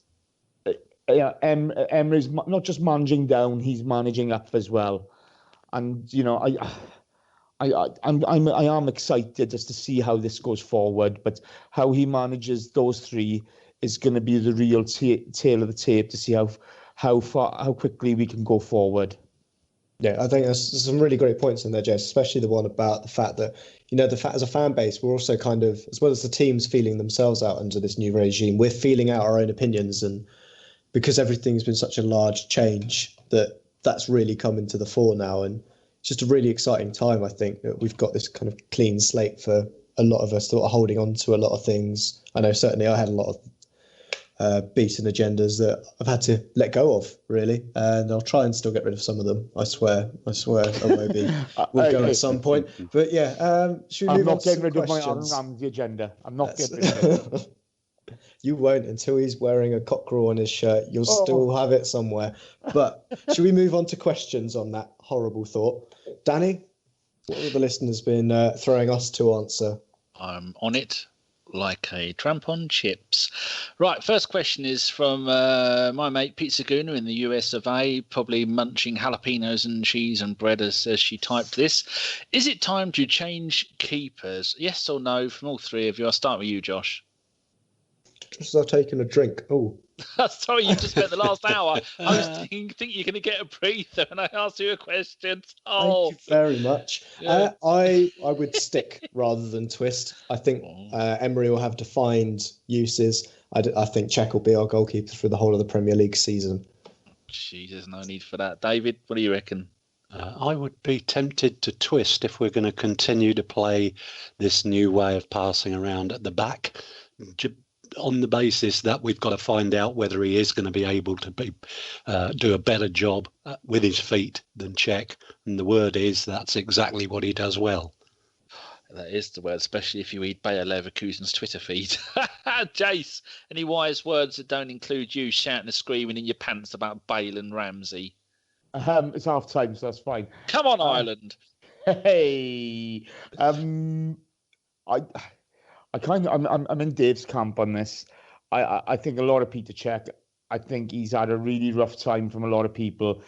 Emery's not just managing down; he's managing up as well. And I am excited just to see how this goes forward. But how he manages those 3 is going to be the real tail of the tape to see how quickly we can go forward. Yeah, I think there's some really great points in there, Jess, especially the one about the fact that, as a fan base, we're also kind of, as well as the teams feeling themselves out under this new regime, we're feeling out our own opinions. And because everything's been such a large change, that's really coming to the fore now. And it's just a really exciting time, I think, that we've got this kind of clean slate for a lot of us that are holding on to a lot of things. I know certainly I had a lot of beaten agendas that I've had to let go of, really, and I'll try and still get rid of some of them. I swear, maybe we'll go at some point. But yeah, should we move on to some questions? I'm not getting rid of my Aaron Ramsey agenda. I'm not getting rid of it. You won't until he's wearing a cockerel on his shirt. You'll still have it somewhere. But should we move on to questions on that horrible thought? Danny, what have the listeners been throwing us to answer? I'm on it like a tramp on chips. Right, first question is from my mate Pizza Guna in the US of A, probably munching jalapenos and cheese and bread as she typed this. Is it time to change keepers? Yes or no from all 3 of you? I'll start with you, Josh. Just as I've taken a drink. Oh. Sorry, you just spent the last hour. I was thinking you're going to get a breather when I asked you a question. Oh, thank you very much. Yeah. I would stick rather than twist. I think Emery will have defined uses. I think Cech will be our goalkeeper for the whole of the Premier League season. Jesus, no need for that. David, what do you reckon? I would be tempted to twist if we're going to continue to play this new way of passing around at the back, on the basis that we've got to find out whether he is going to be able to do a better job with his feet than Cech. And the word is that's exactly what he does well. That is the word, especially if you read Bayer Leverkusen's Twitter feed. Jace, any wise words that don't include you shouting and screaming in your pants about Bale and Ramsey? It's half time, so that's fine. Come on, Ireland. Hey, I'm in Dave's camp on this. I think a lot of Peter Cech. I think he's had a really rough time from a lot of people.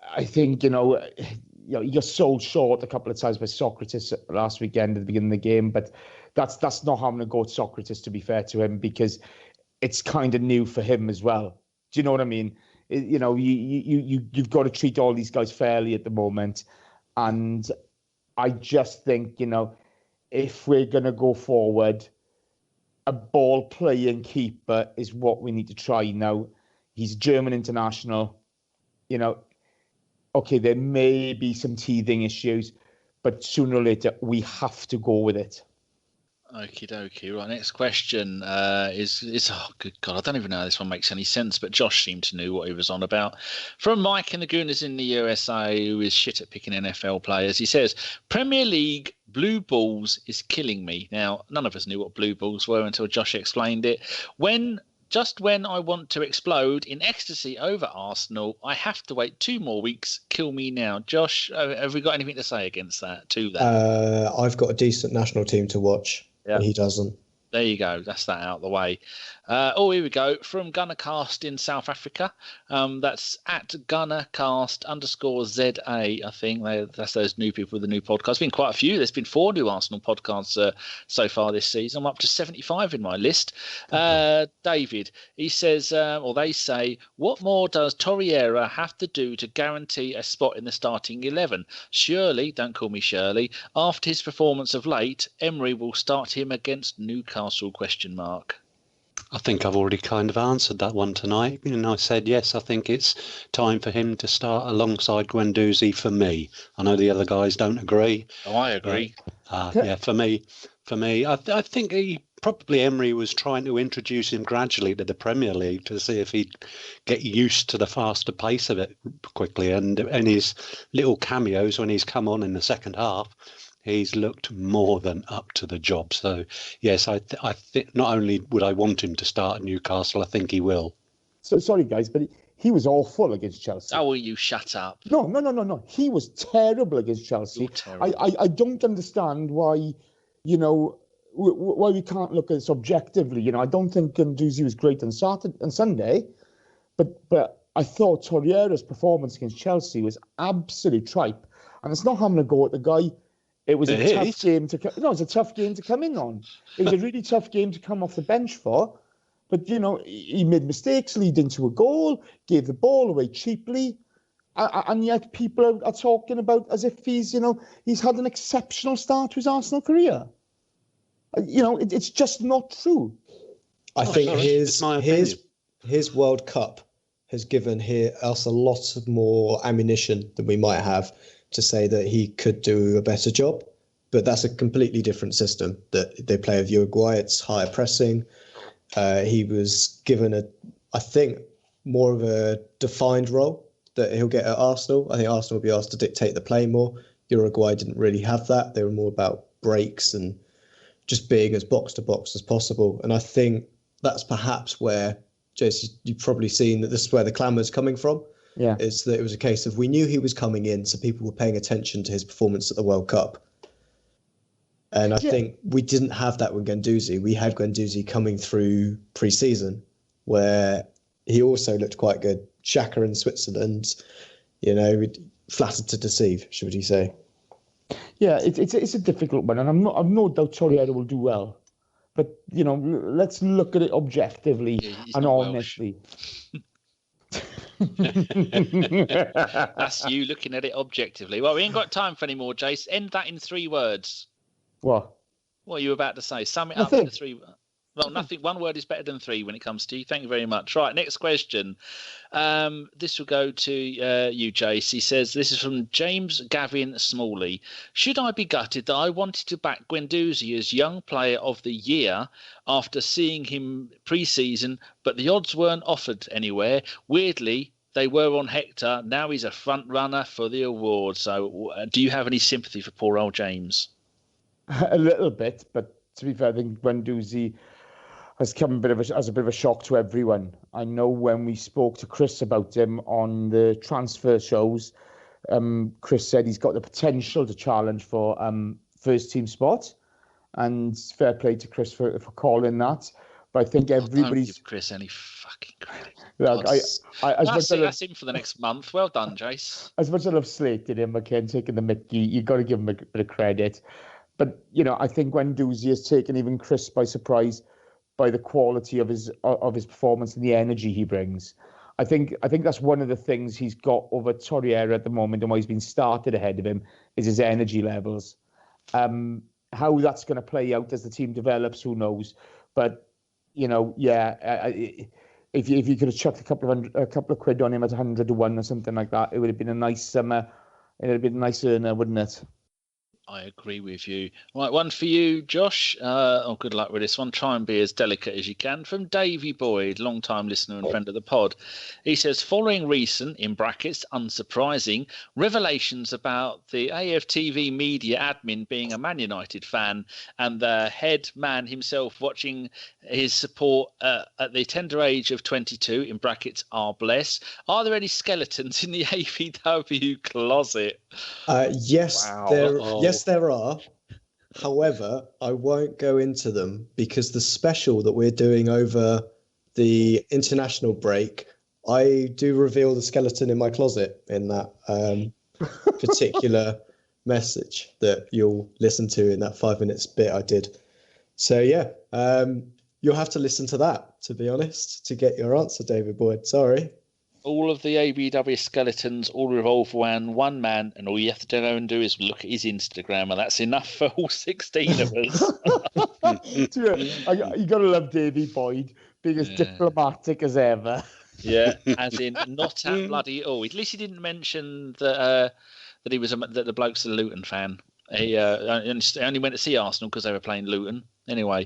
I think, he got sold short a couple of times by Socrates last weekend at the beginning of the game, but that's not having a go at Socrates, to be fair to him, because it's kind of new for him as well. Do you know what I mean? You've got to treat all these guys fairly at the moment. And I just think, if we're going to go forward, a ball-playing keeper is what we need to try now. He's German international. Okay, there may be some teething issues, but sooner or later, we have to go with it. Okie dokie. Right, next question is oh, good God, I don't even know how this one makes any sense, but Josh seemed to know what he was on about. From Mike in the Gooners in the USA, who is shit at picking NFL players, he says, Premier League blue balls is killing me. Now, none of us knew what blue balls were until Josh explained it. When Just when I want to explode in ecstasy over Arsenal, I have to wait 2 more weeks. Kill me now. Josh, have we got anything to say against that? I've got a decent national team to watch, and he doesn't. There you go. That's that out of the way. Here we go. From Gunnercast in South Africa. That's at Gunnercast_ZA, I think. That's those new people with the new podcast. There's been quite a few. There's been 4 new Arsenal podcasts so far this season. I'm up to 75 in my list. David, he says, or they say, what more does Torreira have to do to guarantee a spot in the starting 11? Surely, don't call me Shirley, after his performance of late, Emery will start him against Newcastle? I think I've already kind of answered that one tonight. And I said, yes, I think it's time for him to start alongside Guendouzi for me. I know the other guys don't agree. Oh, I agree. Yeah, for me, I think Emery was trying to introduce him gradually to the Premier League to see if he'd get used to the faster pace of it quickly. And his little cameos when he's come on in the second half, he's looked more than up to the job. So, yes, I think not only would I want him to start at Newcastle, I think he will. So, sorry, guys, but he was awful against Chelsea. Oh, will you shut up? No. He was terrible against Chelsea. I don't understand why, why we can't look at this objectively. I don't think Guendouzi was great on Sunday, but I thought Torreira's performance against Chelsea was absolutely tripe. And it's not having a go at the guy. It was a tough game to come. No, it was a tough game to come in on. It was a really tough game to come off the bench for. But he made mistakes leading to a goal, gave the ball away cheaply, and yet people are talking about as if he's had an exceptional start to his Arsenal career. It's just not true. I think his World Cup has given us a lot more ammunition than we might have to say that he could do a better job, but that's a completely different system that they play with Uruguay. It's higher pressing. He was given I think, more of a defined role that he'll get at Arsenal. I think Arsenal will be asked to dictate the play more. Uruguay didn't really have that. They were more about breaks and just being as box to box as possible. And I think that's perhaps where, Jason, you've probably seen that this is where the clamour is coming from. Yeah, is that it was a case of we knew he was coming in, so people were paying attention to his performance at the World Cup. And I think we didn't have that with Guendouzi. We had Guendouzi coming through pre-season, where he also looked quite good. Xhaka in Switzerland, flattered to deceive, should we say? Yeah, it's a difficult one, and I've no doubt Torreira will do well. But let's look at it objectively and honestly. That's you looking at it objectively. Well, we ain't got time for any more, Jace. End that in 3 words. What? What are you about to say? Sum it up in 3 words. Well, nothing. 1 word is better than 3 when it comes to you. Thank you very much. Right, next question. This will go to you, Jace. He says, this is from James Gavin Smalley. Should I be gutted that I wanted to back Guendouzi as Young Player of the Year after seeing him pre-season, but the odds weren't offered anywhere? Weirdly, they were on Hector. Now he's a front runner for the award. So do you have any sympathy for poor old James? A little bit, but to be fair, I think Guendouzi has come as a bit of a shock to everyone. I know when we spoke to Chris about him on the transfer shows, Chris said he's got the potential to challenge for first team spot, and fair play to Chris for calling that. But I think everybody's... Don't give Chris any fucking credit. Look, that's him for the next month. Well done, Jace. As much as I've slated him, again, taking the mickey, you've got to give him a bit of credit. But, I think Guendouzi has taken even Chris by surprise by the quality of his performance and the energy he brings. I think that's one of the things he's got over Torreira at the moment, and why he's been started ahead of him, is his energy levels. How that's going to play out as the team develops, who knows? But if you could have chucked a couple of quid on him at 100 to 1 or something like that, it would have been a nice summer. It would have been a nice earner, wouldn't it? I agree with you. Right, one for you, Josh. Good luck with this one. Try and be as delicate as you can. From Davey Boyd, long-time listener and friend of the pod. He says, following recent, in brackets, unsurprising, revelations about the AFTV media admin being a Man United fan and the head man himself watching his support at the tender age of 22, in brackets, are blessed. Are there any skeletons in the APW closet? Yes, Wow. yes, there are. However, I won't go into them because the special that we're doing over the international break, I do reveal the skeleton in my closet in that particular message that you'll listen to in that 5 minutes bit I did. So yeah, you'll have to listen to that, to be honest, to get your answer, David Boyd. Sorry. All of the ABW skeletons all revolve around one man, and all you have to go and do is look at his Instagram, and that's enough for all 16 of us. You got to love Davey Boyd, being as diplomatic as ever. Yeah, as in not at bloody all. At least he didn't mention that he was that the bloke's a Luton fan. He only went to see Arsenal because they were playing Luton. Anyway,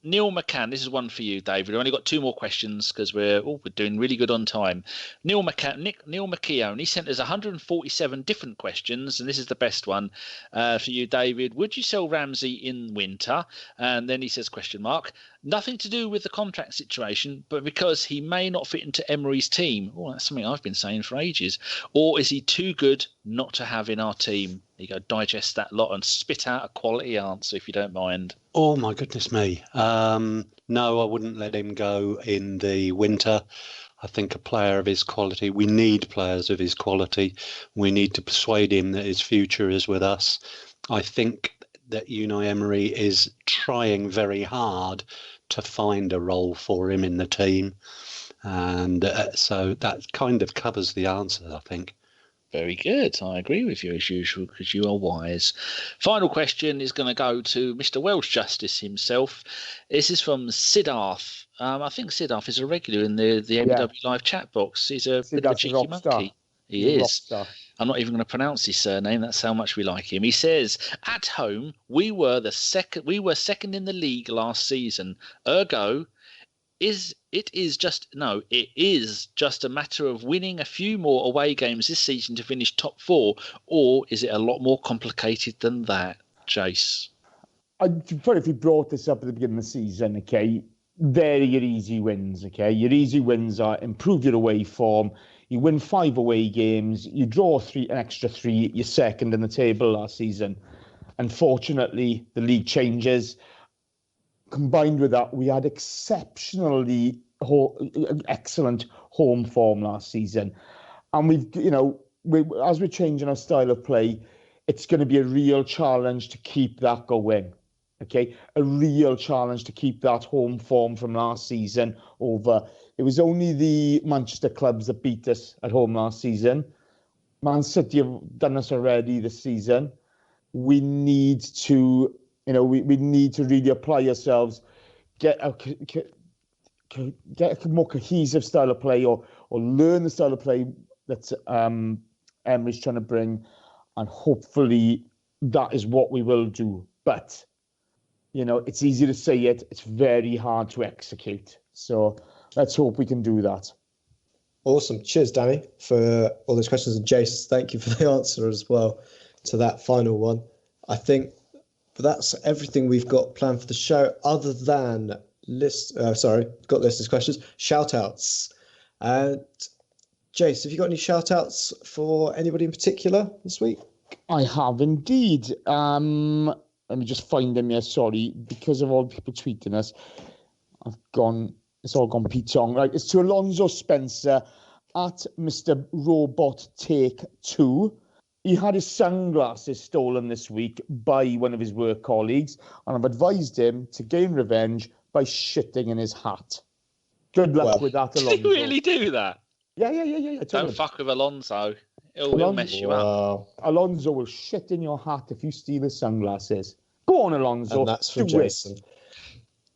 Neil McCann, this is one for you, David. We've only got 2 more questions because we're doing really good on time. Neil McKeown, he sent us 147 different questions, and this is the best one for you, David. Would you sell Ramsey in winter? And then he says, question mark, nothing to do with the contract situation, but because he may not fit into Emery's team. Oh, that's something I've been saying for ages. Or is he too good not to have in our team? You go digest that lot and spit out a quality answer if you don't mind. Oh, my goodness me. No, I wouldn't let him go in the winter. I think a player of his quality, we need players of his quality. We need to persuade him that his future is with us. I think that Unai Emery is trying very hard to find a role for him in the team. And so that kind of covers the answer, I think. Very good. I agree with you as usual because you are wise. Final question is going to go to Mr. Welsh Justice himself. This is from Siddharth. I think Siddharth is a regular in the ABW live chat box. He's a bit of a cheeky monkey. He is. I'm not even going to pronounce his surname. That's how much we like him. He says, at home, we were second in the league last season. Ergo, it is just a matter of winning a few more away games this season to finish top 4, or is it a lot more complicated than that, Jace? If we brought this up at the beginning of the season, okay, they're your easy wins, okay? Your easy wins are improve your away form, you win 5 away games, you draw an extra 3, you're second in the table last season. Unfortunately, the league changes. Combined with that, we had exceptionally excellent home form last season. And as we're changing our style of play, it's going to be a real challenge to keep that going. Okay, a real challenge to keep that home form from last season over. It was only the Manchester clubs that beat us at home last season. Man City have done us already this season. We need to, we need to really apply ourselves, get a more cohesive style of play, or learn the style of play that Emery's trying to bring, and hopefully that is what we will do. But it's easy to say it; it's very hard to execute. So let's hope we can do that. Awesome. Cheers, Danny, for all those questions. And Jace, thank you for the answer as well to that final one. I think that's everything we've got planned for the show, other than got listeners' questions, shout-outs. And Jace, have you got any shout-outs for anybody in particular this week? I have indeed. Let me just find them here. Sorry, because of all the people tweeting us, it's all gone Pete-ong. Right, it's to Alonso Spencer at Mr. Robot Take 2. He had his sunglasses stolen this week by one of his work colleagues, and I've advised him to gain revenge by shitting in his hat. Good luck with that, Alonso. Did he really do that? Yeah. Don't fuck with Alonso. He'll mess you up. Alonso will shit in your hat if you steal his sunglasses. Go on, Alonso. And that's from Jason.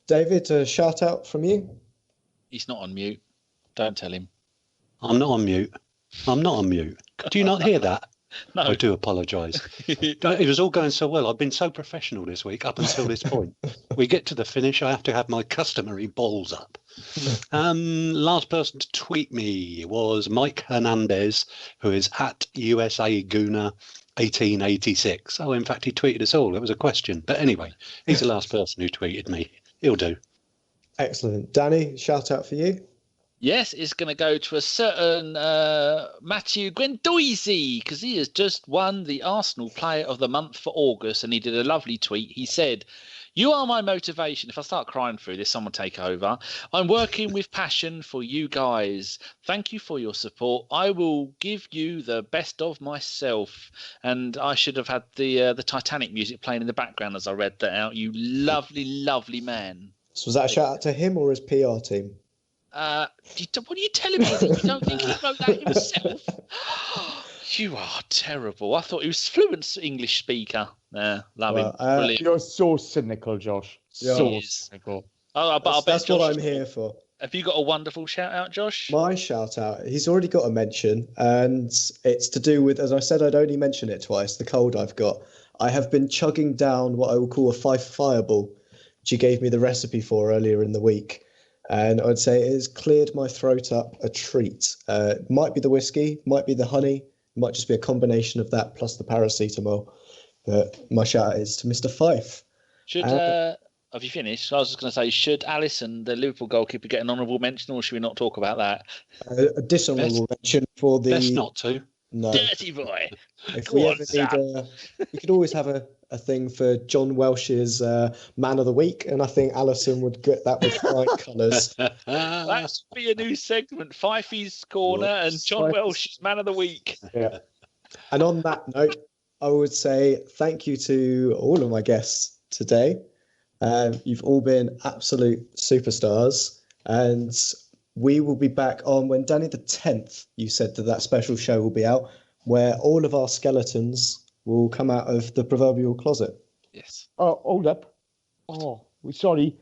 David, a shout out from you? He's not on mute. Don't tell him. I'm not on mute. Do you not hear that? No. I do apologise. It was all going so well. I've been so professional this week up until this point. We get to the finish, I have to have my customary balls up. Last person to tweet me was Mike Hernandez, who is at USA Gooner 1886. Oh, in fact, he tweeted us all. It was a question. But anyway, he's the last person who tweeted me. He'll do. Excellent. Danny, shout out for you. Yes, it's going to go to a certain Matthew Guendouzi, because he has just won the Arsenal Player of the Month for August, and he did a lovely tweet. He said, "You are my motivation." If I start crying through this, someone take over. "I'm working with passion for you guys. Thank you for your support. I will give you the best of myself." And I should have had the Titanic music playing in the background as I read that out. You lovely, lovely man. So was that a shout out to him or his PR team? What are you telling me? You don't think he wrote that himself? You are terrible. I thought he was fluent English speaker. Love him. Brilliant. You're so cynical, Josh. So cynical. Oh, but That's what I'm here for. Have you got a wonderful shout out, Josh? My shout out, he's already got a mention, and it's to do with, as I said, I'd only mention it twice, the cold I've got. I have been chugging down what I will call a Fireball, which you gave me the recipe for earlier in the week. And I'd say it has cleared my throat up a treat. It might be the whiskey, might be the honey, it might just be a combination of that plus the paracetamol. But my shout out is to Mr. Fife. Have you finished? I was just going to say, should Alisson, the Liverpool goalkeeper, get an honourable mention, or should we not talk about that? A dishonourable mention for the... Best not to. No. Dirty boy. If we ever need we could always have a thing for John Welsh's Man of the Week, and I think Alisson would get that with flying colours. That should be a new segment, Fifey's Corner and John Welsh's Man of the Week. Yeah. And on that note, I would say thank you to all of my guests today. You've all been absolute superstars, and we will be back on when Danny the 10th, you said that special show will be out, where all of our skeletons will come out of the proverbial closet. Yes. Oh, hold up. Oh, we're sorry.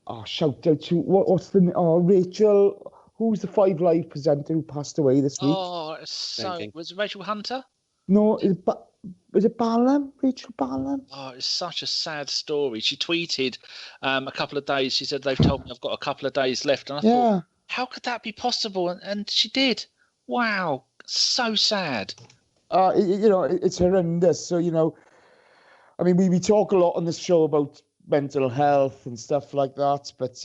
Oh, shout out to, what's the, Rachel, who's the 5 Live presenter who passed away this week? Oh, was it Rachel Hunter? No, was it Barlam? Rachel Barlam? Oh, it's such a sad story. She tweeted a couple of days. She said, "They've told me I've got a couple of days left." And I thought, how could that be possible? And she did. Wow. So sad. It's horrendous. So, I mean, we talk a lot on this show about mental health and stuff like that. But,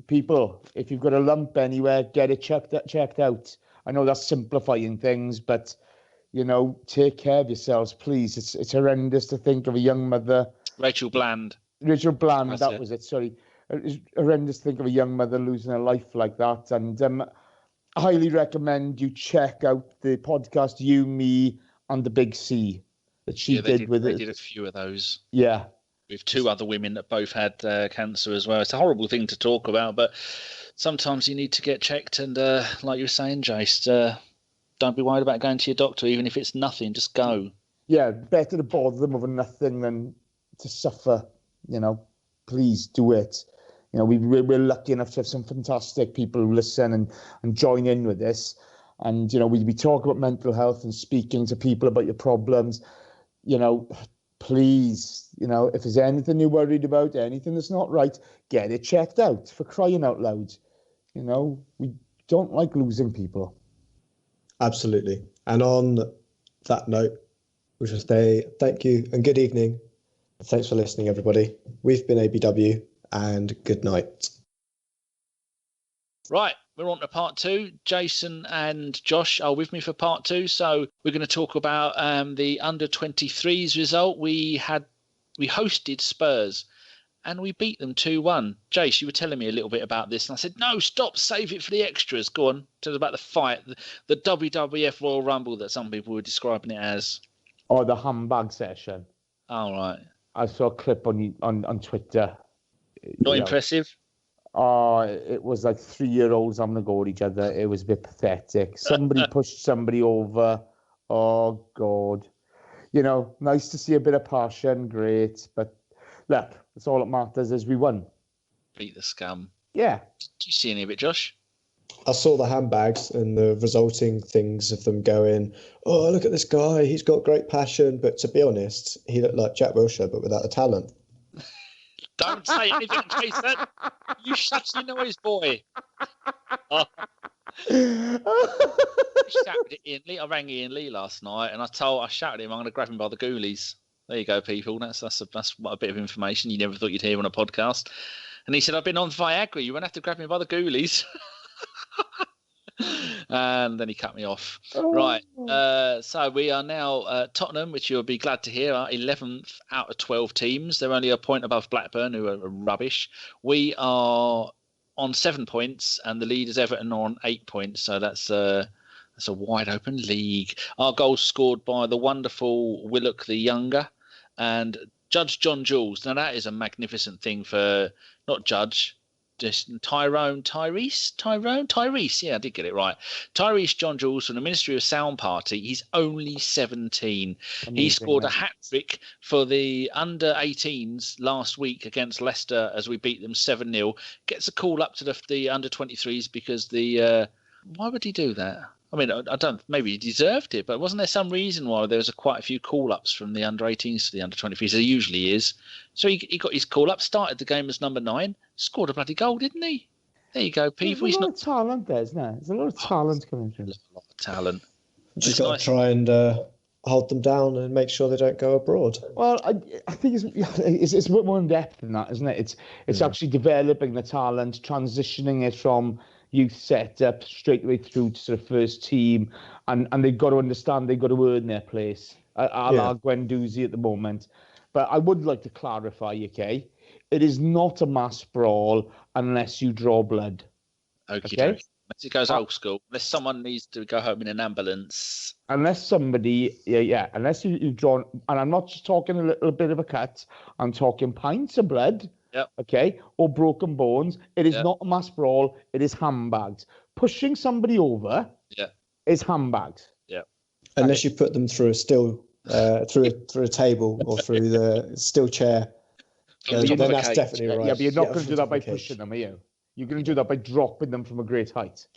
people, if you've got a lump anywhere, get it checked out. I know that's simplifying things, but... take care of yourselves, please. It's horrendous to think of a young mother. Rachel Bland, that was it. Sorry. It's horrendous to think of a young mother losing her life like that. And I highly recommend you check out the podcast, You, Me, and the Big C that she did with it. They did a few of those. Yeah. With 2 other women that both had cancer as well. It's a horrible thing to talk about, but sometimes you need to get checked. And like you were saying, Jace, don't be worried about going to your doctor, even if it's nothing. Just go. Yeah, better to bother them over nothing than to suffer. Please do it. We're lucky enough to have some fantastic people who listen and join in with this. And, we talk about mental health and speaking to people about your problems. Please, if there's anything you're worried about, anything that's not right, get it checked out, for crying out loud. We don't like losing people. Absolutely. And on that note, we should say thank you and good evening. Thanks for listening, everybody. We've been ABW, and good night. Right, we're on to part 2. Jason and Josh are with me for part 2. So we're going to talk about the under-23s result. We hosted Spurs, and we beat them 2-1. Jace, you were telling me a little bit about this, and I said, no, stop, save it for the extras. Go on, tell us about the fight, the WWF Royal Rumble that some people were describing it as. Oh, the handbag session. Oh, right. I saw a clip on Twitter. Not impressive? Oh, it was like 3-year-olds having a go at each other. It was a bit pathetic. Somebody pushed somebody over. Oh, God. Nice to see a bit of passion, great, but look, that's all that matters is we won. Beat the scum. Yeah. Did you see any of it, Josh? I saw the handbags and the resulting things of them going, oh, look at this guy, he's got great passion. But to be honest, he looked like Jack Wilshere, but without the talent. Don't say anything, Jason. You shut your noise, boy. Oh. I rang Ian Lee last night, and I shouted at him, I'm going to grab him by the ghoulies. There you go, people. That's a bit of information you never thought you'd hear on a podcast. And he said, I've been on Viagra. You won't have to grab me by the ghoulies. And then he cut me off. Oh. Right. So we are now Tottenham, which you'll be glad to hear, are 11th out of 12 teams. They're only a point above Blackburn, who are rubbish. We are on 7 points, and the leaders Everton are on 8 points. So that's a wide open league. Our goals scored by the wonderful Willock the Younger and Judge John Jules. Now that is a magnificent thing for not Judge. Just Tyrese. Yeah, I did get it right. Tyrese John Jules from the Ministry of Sound Party. He's only 17. Amazing, he scored a hat-trick for the under-18s last week against Leicester as we beat them 7-0. Gets a call up to the under-23s because why would he do that? I mean, I don't. Maybe he deserved it, but wasn't there some reason why there was quite a few call-ups from the under-18s to the under-23s? There usually is. So he got his call-up, started the game as number 9, scored a bloody goal, didn't he? There you go, people. There's a lot of talent there, isn't there? There's a lot of talent coming through. A lot of talent. Just got to try and hold them down and make sure they don't go abroad. Well, I think it's a bit more in depth than that, isn't it? It's actually developing the talent, transitioning it from youth set up straight away through to sort of first team, and they've got to understand they've got to earn their place. A la Guendouzi at the moment. But I would like to clarify, okay? It is not a mass brawl unless you draw blood. Okay? Unless it goes old school. Unless someone needs to go home in an ambulance. Unless somebody, unless you've drawn, and I'm not just talking a little bit of a cut, I'm talking pints of blood. Yep. Okay, or broken bones. It is not a mass brawl. It is handbags. Pushing somebody over is handbags. Yeah. Unless you put them through a steel, through a table or through the steel chair. Then that's definitely right. Yeah, but you're not going to do that by pushing them, are you? You're going to do that by dropping them from a great height.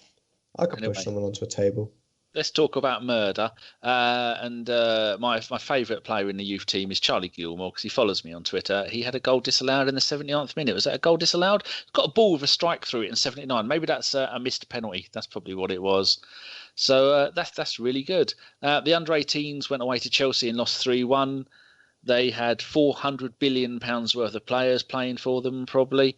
I could push someone onto a table. Let's talk about murder. My favourite player in the youth team is Charlie Gilmore because he follows me on Twitter. He had a goal disallowed in the 79th minute. Was that a goal disallowed? Got a ball with a strike through it in 79. Maybe that's a missed penalty. That's probably what it was. So that's really good. The under-18s went away to Chelsea and lost 3-1. They had £400 billion worth of players playing for them probably.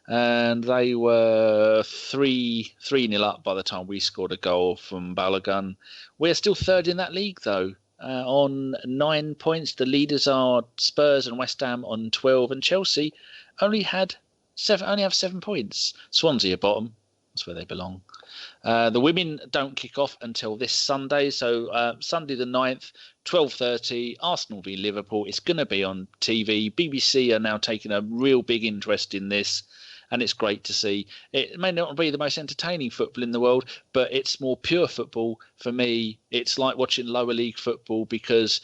And they were 3-0 up by the time we scored a goal from Balogun. We're still third in that league, though, on 9 points. The leaders are Spurs and West Ham on 12, and Chelsea only have 7 points. Swansea are bottom. That's where they belong. The women don't kick off until this Sunday. So Sunday the 9th, 12:30, Arsenal v Liverpool. It's going to be on TV. BBC are now taking a real big interest in this. And it's great to see. It may not be the most entertaining football in the world, but it's more pure football. For me, it's like watching lower league football because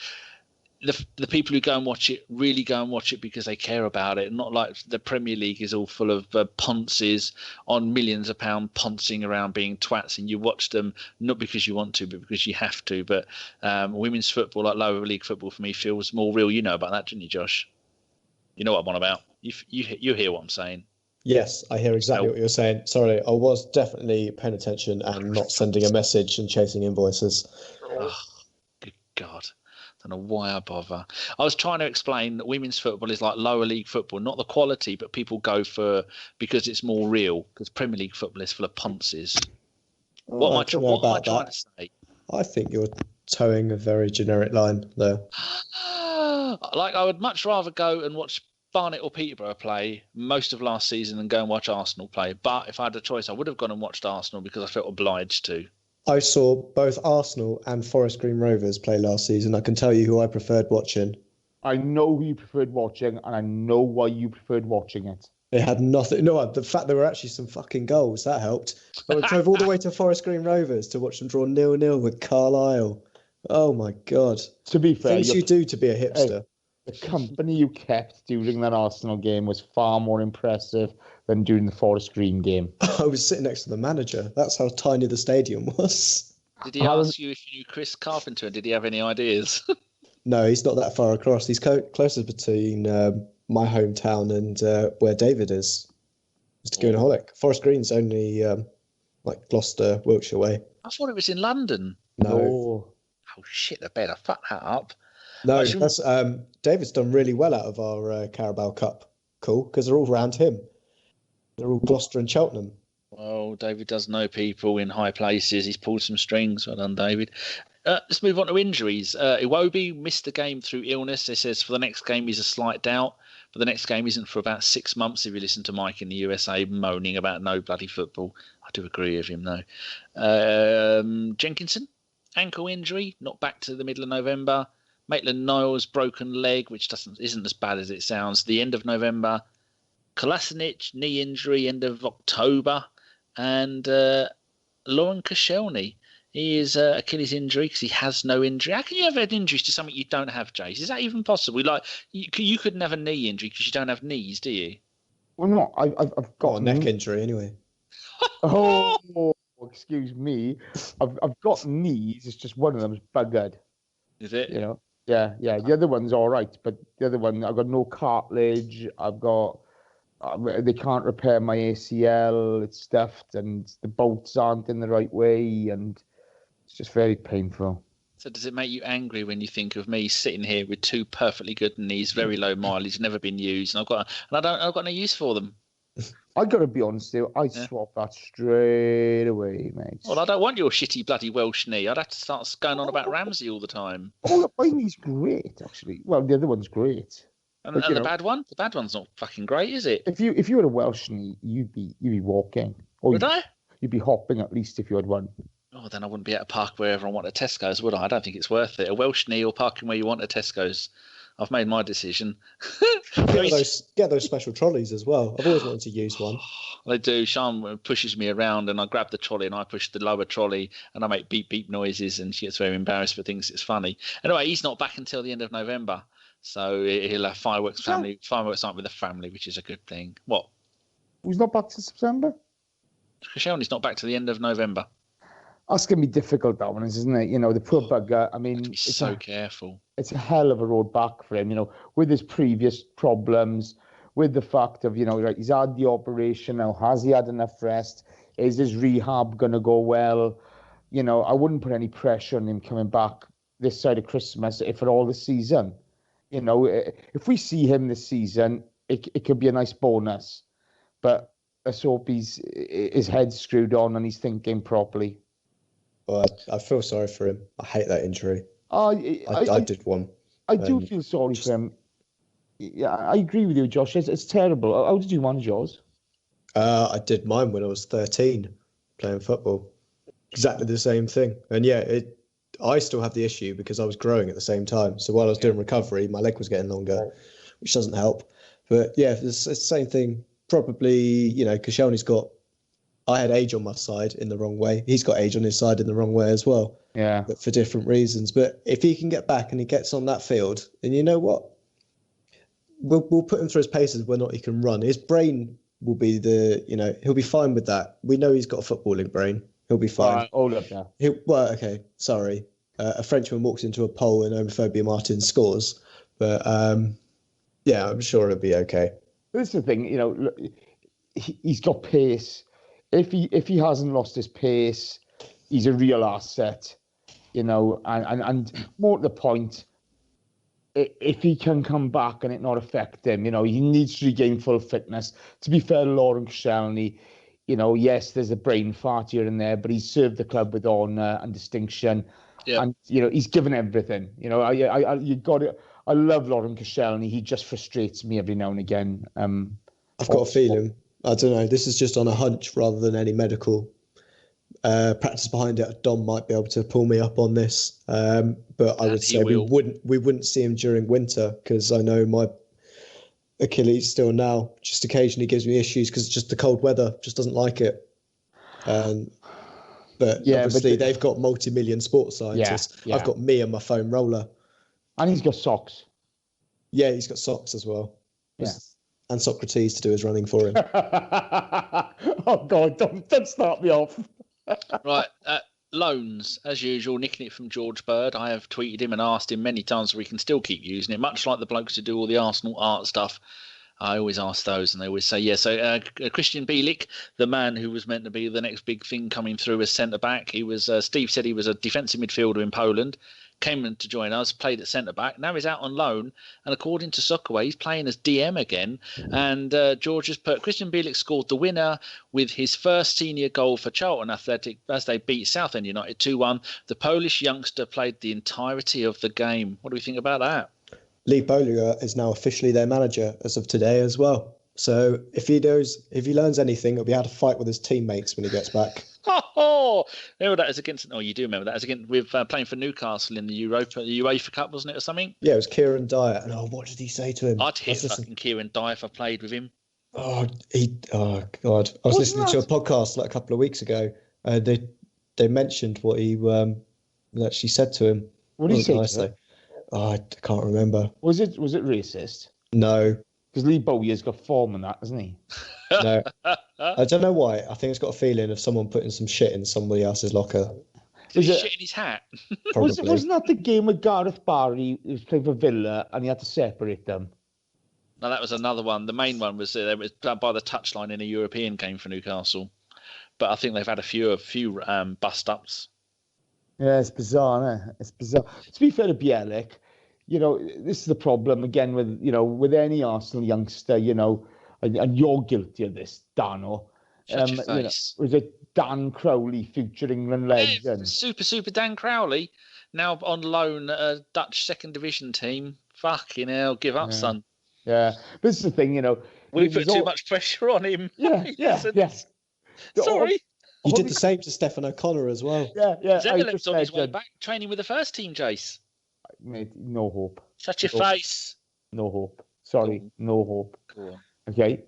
the people who go and watch it really go and watch it because they care about it. Not like the Premier League is all full of ponces on millions of pounds poncing around being twats, and you watch them not because you want to, but because you have to. But women's football, like lower league football, for me feels more real. You know about that, didn't you, Josh? You know what I'm on about. You hear what I'm saying. Yes, I hear exactly what you're saying. Sorry, I was definitely paying attention and not sending a message and chasing invoices. Oh, good God. I don't know why I bother. I was trying to explain that women's football is like lower league football, not the quality, but people go for because it's more real, because Premier League football is full of ponces. What am I trying to say? I think you're towing a very generic line there. Like, I would much rather go and watch Barnet or Peterborough play most of last season and go and watch Arsenal play. But if I had a choice, I would have gone and watched Arsenal because I felt obliged to. I saw both Arsenal and Forest Green Rovers play last season. I can tell you who I preferred watching. I know who you preferred watching, and I know why you preferred watching it. It had nothing. No, the fact there were actually some fucking goals, that helped. I drove all the way to Forest Green Rovers to watch them draw 0-0 with Carlisle. Oh, my God. To be fair, things you do to be a hipster. The company you kept during that Arsenal game was far more impressive than during the Forest Green game. I was sitting next to the manager. That's how tiny the stadium was. Did he ask you if you knew Chris Carpenter? Did he have any ideas? No, he's not that far across. He's closest between my hometown and where David is. Mr. Goonaholic. Forest Green's only like Gloucester, Wiltshire way. I thought it was in London. No. Oh shit! I better fuck that up. No, that's David's done really well out of our Carabao Cup. Cool, because they're all around him. They're all Gloucester and Cheltenham. Well, David does know people in high places. He's pulled some strings. Well done, David. Let's move on to injuries. Iwobi missed the game through illness. It says for the next game he's a slight doubt, but the next game isn't for about 6 months. If you listen to Mike in the USA moaning about no bloody football, I do agree with him though. Jenkinson, ankle injury, not back to the middle of November. Maitland-Niles, broken leg, which isn't as bad as it sounds. The end of November. Kolasinac, knee injury, end of October. And Lauren Koscielny, he is Achilles injury because he has no injury. How can you have injuries to something you don't have, Jace? Is that even possible? Like you couldn't have a knee injury because you don't have knees, do you? Well, no, I've got a neck injury anyway. Oh, excuse me. I've got knees. It's just one of them's buggered. Is it? You know. Yeah. The other one's all right, but the other one, I've got no cartilage. I've got. They can't repair my ACL. It's stuffed, and the bolts aren't in the right way, and it's just very painful. So does it make you angry when you think of me sitting here with two perfectly good knees, very low mileage, never been used, and I've got no use for them? I got to be honest with you, I'd swap that straight away, mate. Well, I don't want your shitty bloody Welsh knee. I'd have to start going on about Ramsey all the time. Oh, look, my knee's great, actually. Well, the other one's great. And the bad one? The bad one's not fucking great, is it? If you had a Welsh knee, you'd be walking. Or would I? You'd be hopping at least if you had one. Oh, then I wouldn't be able to park wherever I want at Tesco's, would I? I don't think it's worth it. A Welsh knee or parking where you want at Tesco's. I've made my decision. Get those special trolleys as well. I've always wanted to use one. They do. Sean pushes me around and I grab the trolley and I push the lower trolley and I make beep beep noises and she gets very embarrassed but thinks it's funny. Anyway, he's not back until the end of November. So he'll have fireworks night with the family, which is a good thing. What? Who's not back to September? Koscielny's not back to the end of November. That's going to be difficult, that one, isn't it? You know, the poor bugger. I mean, be so careful. It's a hell of a road back for him, you know, with his previous problems, with the fact of, you know, right, he's had the operation now. Has he had enough rest? Is his rehab going to go well? You know, I wouldn't put any pressure on him coming back this side of Christmas for all the season. You know, if we see him this season, it could be a nice bonus. But let's hope his head's screwed on and he's thinking properly. Well, I feel sorry for him. I hate that injury. I did one. I do feel sorry for him. Yeah, I agree with you, Josh. It's terrible. How did you manage yours? I did mine when I was 13, playing football. Exactly the same thing. And yeah, I still have the issue because I was growing at the same time. So while I was doing recovery, my leg was getting longer, which doesn't help. But yeah, it's the same thing. Probably, you know, Koscielny's got. I had age on my side in the wrong way. He's got age on his side in the wrong way as well. Yeah. But for different reasons. But if he can get back and he gets on that field, then you know what? We'll put him through his paces whether or not he can run. His brain will be he'll be fine with that. We know he's got a footballing brain. He'll be fine. Okay, sorry. A Frenchman walks into a pole and Homophobia Martin scores. But yeah, I'm sure it'll be okay. This is the thing, you know, he's got pace. If he hasn't lost his pace, he's a real asset, you know, and more to the point, if he can come back and it not affect him, you know, he needs to regain full fitness. To be fair to Lauren Koscielny, you know, yes, there's a brain fart here and there, but he's served the club with honour and distinction. Yeah. And, you know, he's given everything. You know, you got it. I love Lauren Koscielny. He just frustrates me every now and again. I've got a feeling. I don't know. This is just on a hunch rather than any medical practice behind it. Dom might be able to pull me up on this, but I would say we wouldn't see him during winter because I know my Achilles still now just occasionally gives me issues because it's just the cold weather. Just doesn't like it. But yeah, obviously they've got multi-million sports scientists. Yeah. I've got me and my foam roller, and he's got socks. Yeah, he's got socks as well. Yeah. And Socrates to do his running for him. Oh God, don't start me off. Right, loans, as usual, nicking it from George Bird. I have tweeted him and asked him many times if we can still keep using it, much like the blokes who do all the Arsenal art stuff. I always ask those, and they always say, yeah. So Christian Bielik, the man who was meant to be the next big thing coming through as centre-back, he was. Steve said he was a defensive midfielder in Poland, came in to join us, played at centre-back. Now he's out on loan, and according to Soccerway, he's playing as DM again. And George has put, Christian Bielik scored the winner with his first senior goal for Charlton Athletic as they beat Southend United 2-1. The Polish youngster played the entirety of the game. What do we think about that? Lee Bowler is now officially their manager as of today as well. So if he learns anything, he'll be able to fight with his teammates when he gets back. Remember that as against? Oh, you do remember that as against with playing for Newcastle in the UEFA Cup, wasn't it, or something? Yeah, it was Kieran Dyer. And what did he say to him? I'd hit fucking Kieran Dyer if I played with him. Oh God! I was listening to a podcast like a couple of weeks ago. They mentioned what he actually said to him. What did he say? Oh, I can't remember. Was it racist? No. Because Lee Bowyer's got form in that, hasn't he? No. I don't know why. I think it's got a feeling of someone putting some shit in somebody else's locker. Did he shit in his hat? Wasn't that the game with Gareth Barry? He was playing for Villa and he had to separate them? No, that was another one. The main one was there was by the touchline in a European game for Newcastle. But I think they've had a few bust-ups. Yeah, it's bizarre, isn't it? It's bizarre. To be fair to Bielik, this is the problem again with any Arsenal youngster, and you're guilty of this, Dano. Shut your face. Was it Dan Crowley, future England legend? Yeah, super Dan Crowley, now on loan at a Dutch second division team. Fucking hell, give up, son. Yeah, but this is the thing, we put too much pressure on him. Yeah. Sorry. You did the same to Stefan O'Connor as well. Yeah. Zemelem's on his way back, training with the first team, Jace. Mate, no hope. Shut your face. No hope. Sorry, no hope. Cool. Okay,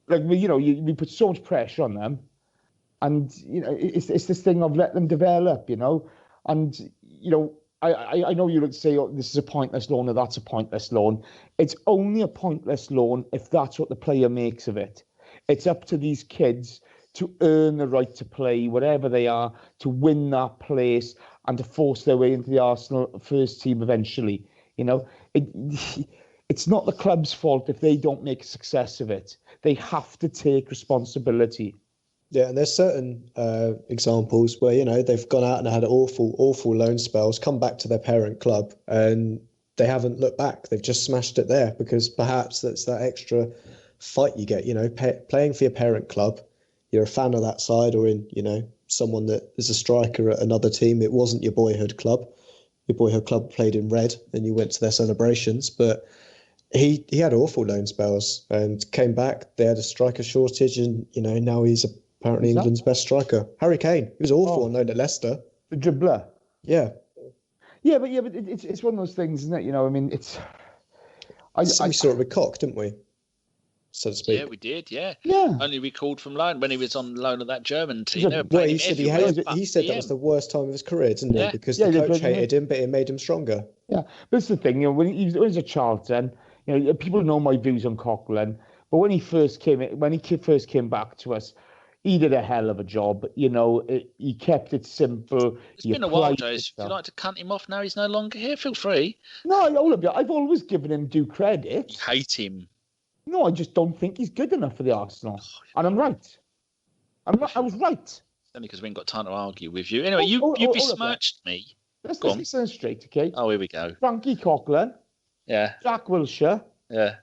like we put so much pressure on them, and it's this thing of let them develop, and I know you would say, oh, this is a pointless loan or that's a pointless loan. It's only a pointless loan if that's what the player makes of it. It's up to these kids to earn the right to play, whatever they are, to win that place and to force their way into the Arsenal first team eventually. It's not the club's fault if they don't make a success of it. They have to take responsibility. Yeah, and there's certain examples where, they've gone out and had awful loan spells, come back to their parent club, and they haven't looked back. They've just smashed it there because perhaps that's that extra fight you get, playing for your parent club. You're a fan of that side, or in, someone that is a striker at another team. It wasn't your boyhood club. Your boyhood club played in red and you went to their celebrations. But he had awful loan spells and came back. They had a striker shortage and, now he's apparently England's best striker. Harry Kane. He was awful on loan at Leicester. The dribbler. Yeah. Yeah, but it's one of those things, isn't it? It's... We saw it with Koch, didn't we? So to speak. Yeah, we did. Yeah. Yeah. Only recalled from loan when he was on loan at that German team. He said that was the worst time of his career, didn't he? Because the coach hated him, but it made him stronger. Yeah, but it's the thing. When he was at Charlton, people know my views on Coughlin, but when he first came back to us, he did a hell of a job. He kept it simple. It's been a while, Jace. Would you like to cunt him off now? He's no longer here. Feel free. No, I've always given him due credit. You hate him. No, I just don't think he's good enough for the Arsenal. And I'm right. I was right. It's only because we ain't got time to argue with you. Anyway, you besmirched me. Let's be straight, okay? Oh, here we go. Frankie Coughlin. Yeah. Jack Wilshere. Yeah.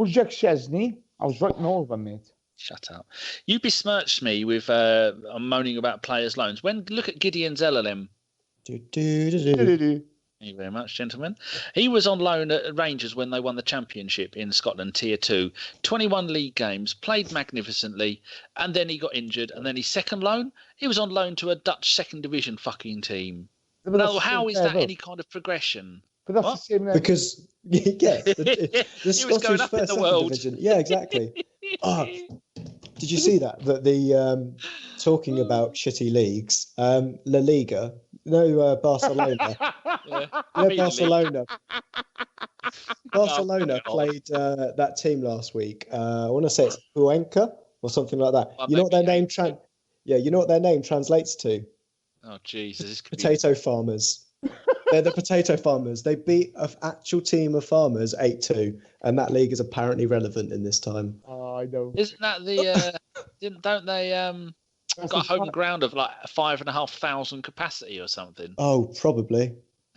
Jack Chesney. I was right in all of them, mate. Shut up. You besmirched me with moaning about players' loans. Look at Gideon Zelalem. Thank you very much, gentlemen. He was on loan at Rangers when they won the championship in Scotland, Tier 2. 21 league games, played magnificently, and then he got injured. And then his second loan, he was on loan to a Dutch second division fucking team. No, how is that any kind of progression? But that's the same level. Because, the Scottish first second division. Yeah, exactly. Did you see that? That the talking about shitty leagues, La Liga, Barcelona. Yeah. Barcelona Barcelona played that team last week. I want to say it's Cuenca or something like that. Well, you know what their maybe name you know what their name translates to? Oh Jesus! This could Potato farmers. They're the potato farmers. They beat an actual team of farmers 8-2, and that league is apparently relevant in this time. Oh, I know. Isn't that the? Don't they got a home ground of like 5,500 capacity or something? Oh, probably.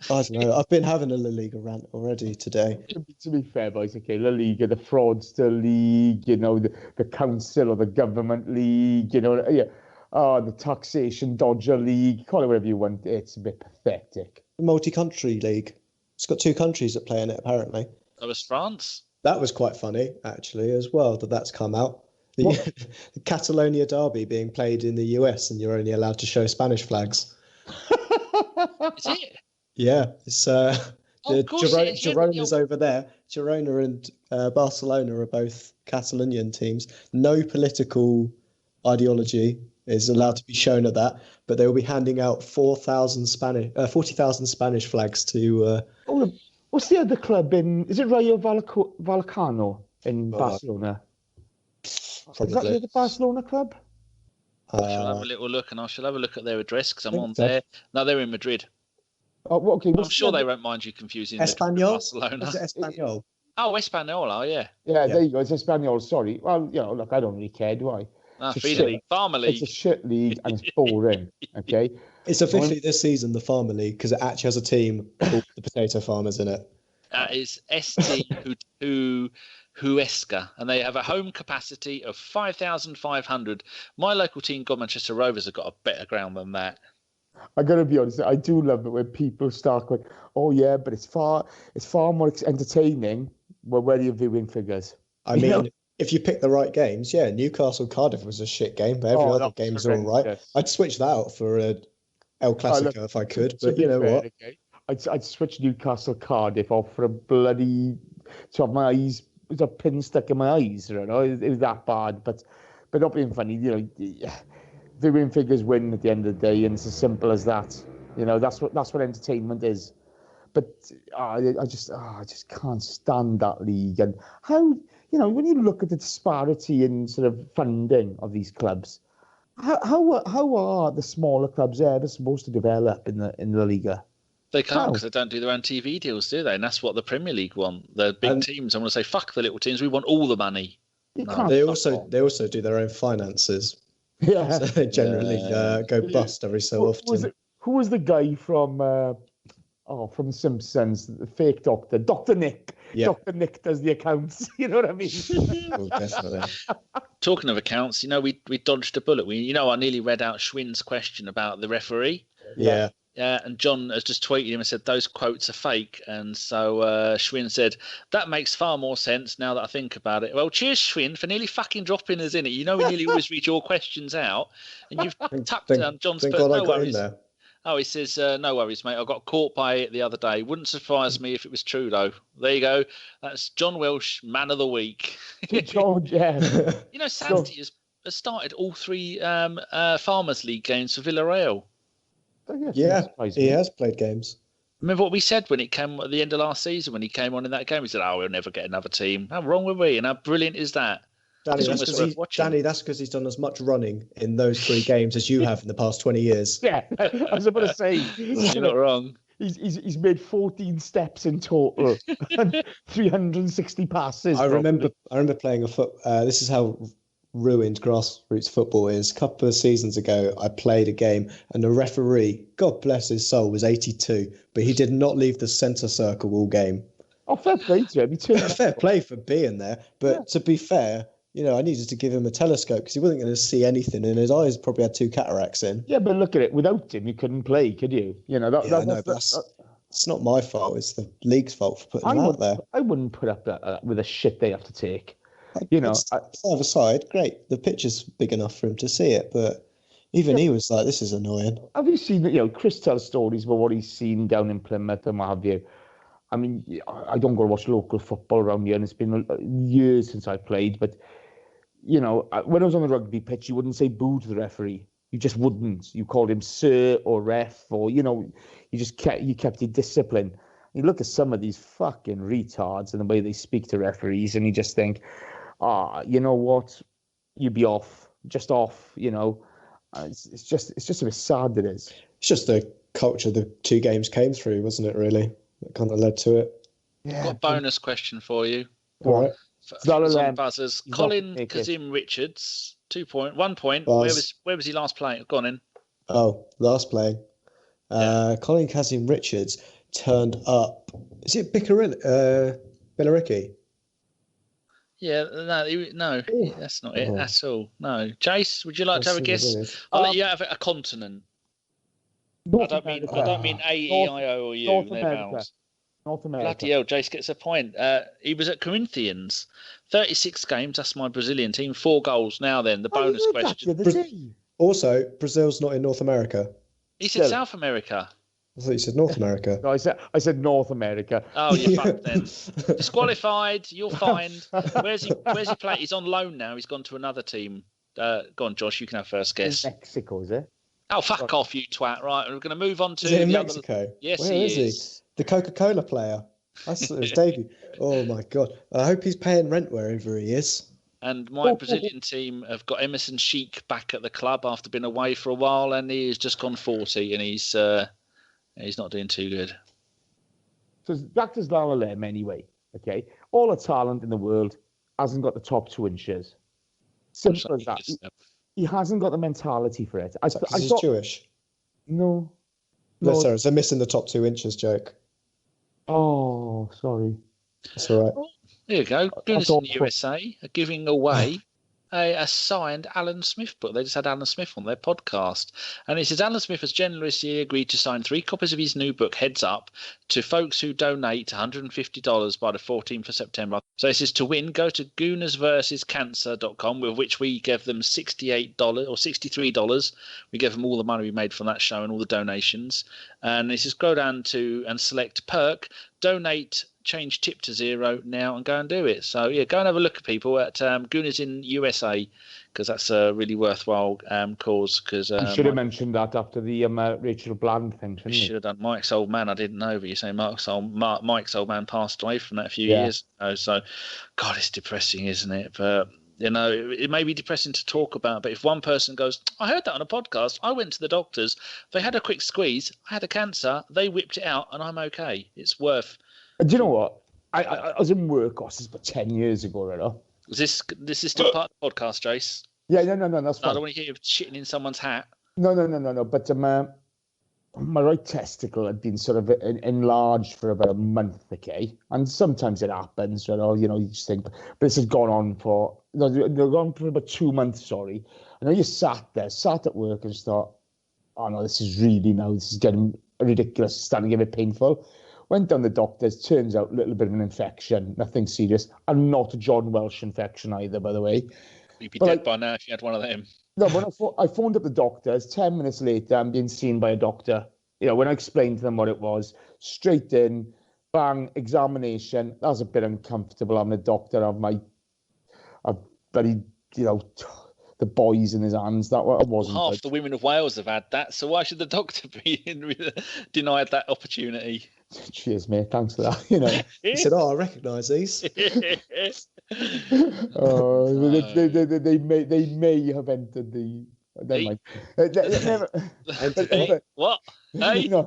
I don't know. I've been having a La Liga rant already today. To be fair, boys, okay, La Liga, the fraudster league, you know, the council or the government league, you know, yeah. Oh, the taxation dodger league, call it whatever you want. It's a bit pathetic. The multi-country league. It's got 2 countries that play in it, apparently. That was France. That was quite funny, actually, as well, that's come out. The Catalonia derby being played in the US, and you're only allowed to show Spanish flags. Is it? Yeah, it's Girona is Yeah. over there. Girona and Barcelona are both Catalonian teams. No political ideology is allowed to be shown at that, but they will be handing out 40,000 Spanish flags to. What's the other club in? Is it Rayo Vallecano in Barcelona? Probably. Is that the Barcelona club? I shall have a little look, and I shall have a look at their address because I'm on there. No, they're in Madrid. Oh, well, okay. I'm sure they won't mind you confusing Espanyol? Barcelona. Is it Espanyol? Oh, Espanyol, yeah. Yeah, there you go. It's Espanyol. Sorry. Well, you know, look, I don't really care, do I? No, feeder league, farmer league. It's a shit league and it's boring. Okay. It's officially this season the Farmer League because it actually has a team called the Potato Farmers in it. That is ST Huesca, and they have a home capacity of 5,500. My local team, Manchester Rovers, have got a better ground than that. I gotta be honest, I do love it when people start going, "Oh yeah, but it's far more entertaining." Well, where are your viewing figures? I mean, if you pick the right games, yeah, Newcastle Cardiff was a shit game, but every other game's all right. I'd switch that out for a El Clasico if I could, but you know what? Okay. I'd switch Newcastle Cardiff off for a bloody to have my eyes, with a pin stuck in my eyes. You know, it was that bad, but not being funny. You know, viewing figures win at the end of the day, and it's as simple as that. You know, that's what entertainment is. But I just can't stand that league. And how, you know, when you look at the disparity in sort of funding of these clubs, how are the smaller clubs ever supposed to develop in the Liga? They can't because they don't do their own TV deals, do they? And that's what the Premier League want. The big teams, I want to say, fuck the little teams. We want all the money. No. They also do their own finances. Yeah, so they generally go bust every so often. Who was the guy from The Simpsons, the fake doctor, Dr. Nick? Yeah. Dr. Nick does the accounts. You know what I mean? Oh, definitely. Talking of accounts, you know, we dodged a bullet. I nearly read out Schwinn's question about the referee. Yeah. Yeah, and John has just tweeted him and said those quotes are fake. And so Schwinn said, that makes far more sense now that I think about it. Well, cheers, Schwinn, for nearly fucking dropping us in it. You know, we nearly always read your questions out. And you've tucked down John's first. No worries. Oh, he says, no worries, mate. I got caught by it the other day. Wouldn't surprise me if it was true, though. There you go. That's John Welsh, Man of the Week. John, yeah. You know, Santi has started all 3 Farmers League games for Villarreal. Yeah, he has played games. Remember what we said when it came at the end of last season when he came on in that game? We said, "Oh, we'll never get another team." How wrong were we? And how brilliant is that? Danny, that's because he's done as much running in those 3 games as you have in the past 20 years. Yeah, I was about to say, you're not wrong. He's made 14 steps in total and 360 passes. I remember playing this is how ruined grassroots football is. A couple of seasons ago, I played a game and the referee, God bless his soul, was 82, but he did not leave the centre circle all game. Oh, fair play to him. Fair play for being there, but to be fair, you know, I needed to give him a telescope because he wasn't going to see anything, and his eyes probably had 2 cataracts in. Yeah, but look at it. Without him, you couldn't play, could you? You know, it's not my fault. It's the league's fault for putting him out there. I wouldn't put up with the shit they have to take. You know, either side, great. The pitch is big enough for him to see it, but even he was like, "This is annoying." Have you seen? You know, Chris tells stories about what he's seen down in Plymouth and what have you. I mean, I don't go to watch local football around here, and it's been years since I played. But you know, when I was on the rugby pitch, you wouldn't say boo to the referee. You just wouldn't. You called him sir or ref, or you know, you kept your discipline. You look at some of these fucking retards and the way they speak to referees, and you just think, you know what? You'd be off, just off, you know. It's just a bit sad, it is. It's just the culture the two games came through, wasn't it, really? That kind of led to it. Yeah. I've got a bonus question for you. All right. On buzzers. Colin Kazim Richards, 2 point, 1 point. Buzz. Where was he last playing? Gone in. Oh, last playing. Colin Kazim Richards turned up. Is it Billericay? Yeah, no, that's not it at all. No, Jace, would you like to have a guess? I'll let you have a continent. I don't mean A-E-I-O or you. North America. Bloody hell, Jace gets a point. He was at Corinthians. 36 games, that's my Brazilian team. 4 goals. Now then, the bonus question. Also, Brazil's not in North America. He said South America. I thought you said North America. No, I said North America. Oh, you're fucked then. Disqualified. You'll find. Where's he playing? He's on loan now. He's gone to another team. Go on, Josh. You can have first guess. Mexico, is it? Oh, fuck off, you twat. Right, we're going to move on to... Is it in Mexico? Yes, Where is he? The Coca-Cola player. That's his debut. Oh, my God. I hope he's paying rent wherever he is. And my Brazilian team have got Emerson Sheik back at the club after being away for a while, and he's just gone 40, and he's not doing too good. So back to Zalem anyway, okay? All the talent in the world, hasn't got the top 2 inches. Simple as that. He hasn't got the mentality for it. He's Jewish? No. Sorry, it's a missing the top 2 inches joke. Oh, sorry. That's all right. There you go. Goodness in the USA are giving away a signed Alan Smith book. They just had Alan Smith on their podcast. And it says Alan Smith has generously agreed to sign 3 copies of his new book, Heads Up, to folks who donate $150 by the 14th of September. So it says to win, go to goonersversuscancer.com, with which we give them $68 or $63. We give them all the money we made from that show and all the donations. And it says go down to and select perk, donate, change tip to 0 now and go and do it. So yeah, go and have a look at people at Gooners in USA, because that's a really worthwhile cause. Because you should have mentioned that after the Rachel Bland thing, shouldn't you? Should have done. Mike's old man, I didn't know, but you say Mike's old man passed away from that a few years ago. So God, it's depressing, isn't it? But you know, it may be depressing to talk about, but if one person goes, I heard that on a podcast, I went to the doctors, they had a quick squeeze, I had a cancer, they whipped it out, and I'm okay. It's worth. Do you know what? I was in work, this is about 10 years ago, right? This is still part of the podcast, Jace? Yeah, no, that's fine. I don't want to hear you shitting in someone's hat. No. But my right testicle had been sort of enlarged for about a month, okay? And sometimes it happens, you just think, but this has gone on for, they've gone for about 2 months, sorry. I know you sat at work and thought, oh no, this is getting ridiculous, it's starting to get a bit painful. Went down the doctors, turns out a little bit of an infection, nothing serious, and not a John Welsh infection either, by the way. You'd be dead by now if you had one of them. No, when I phoned up the doctors, 10 minutes later, I'm being seen by a doctor. You know, when I explained to them what it was, straight in, bang, examination. That was a bit uncomfortable. I'm a doctor, I've very, the boys in his hands. That wasn't half good. The women of Wales have had that, so why should the doctor be denied that opportunity? Cheers, mate. Thanks for that. He said, I recognise these. They may have entered the... Never mind. What? Hey, hello?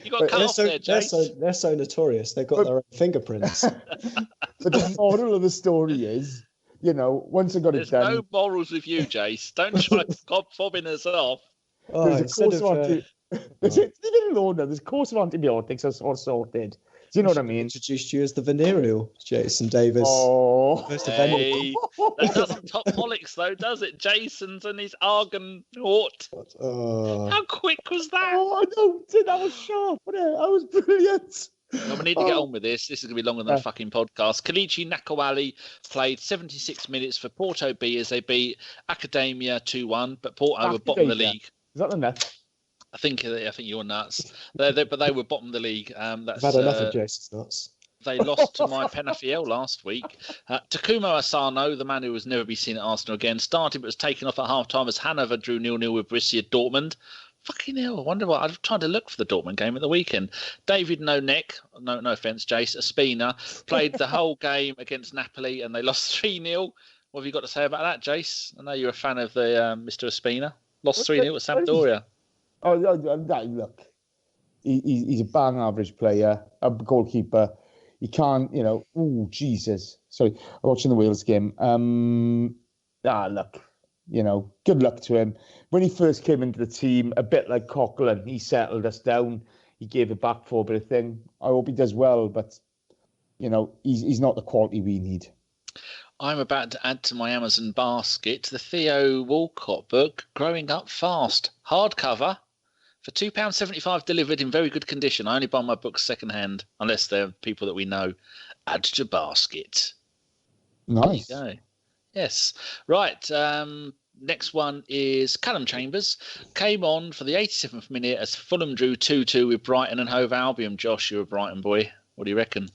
You got cut off there, Jace. They're so notorious. They've got their own fingerprints. But the moral of the story is, once I got it done... There's no morals with you, Jace. Don't try fobbing us off. There's a course of antibiotics that's all sorted. Do you know what I mean? Introduced you as the venereal, Jason Davis. Oh, hey. That doesn't top Pollux though, does it? Jason's and his Argon Hort. How quick was that? Oh, I know. That was sharp. That was brilliant. Well, we need to get on with this. This is going to be longer than a fucking podcast. Kalichi Nakawali played 76 minutes for Porto B as they beat Academia 2-1, but Porto were bottom of the league. Is that the net? I think you're nuts. But they were bottom of the league. I've had enough of Jason's nuts. They lost to my Penafiel last week. Takumo Asano, the man who was never be seen at Arsenal again, started but was taken off at half-time as Hanover drew 0-0 with Borussia Dortmund. Fucking hell! I wonder what. I've tried to look for the Dortmund game at the weekend. David No Neck, no offense, Jace Ospina played the whole game against Napoli and they lost 3-0. What have you got to say about that, Jace? I know you're a fan of the Mr. Ospina. Lost 3-0 at Sampdoria. Oh, look, he's a bang average player, a goalkeeper. He can't, oh, Jesus. Sorry, I'm watching the Wales game. Look, good luck to him. When he first came into the team, a bit like Coughlin, he settled us down. He gave it back for a bit of thing. I hope he does well, but, he's not the quality we need. I'm about to add to my Amazon basket the Theo Walcott book, Growing Up Fast, hardcover, for £2.75 delivered in very good condition. I only buy my books secondhand, unless they're people that we know. Add to basket. Nice. There you go. Yes. Right. Next one is Callum Chambers. Came on for the 87th minute as Fulham drew 2-2 with Brighton and Hove Albion. Josh, you're a Brighton boy. What do you reckon?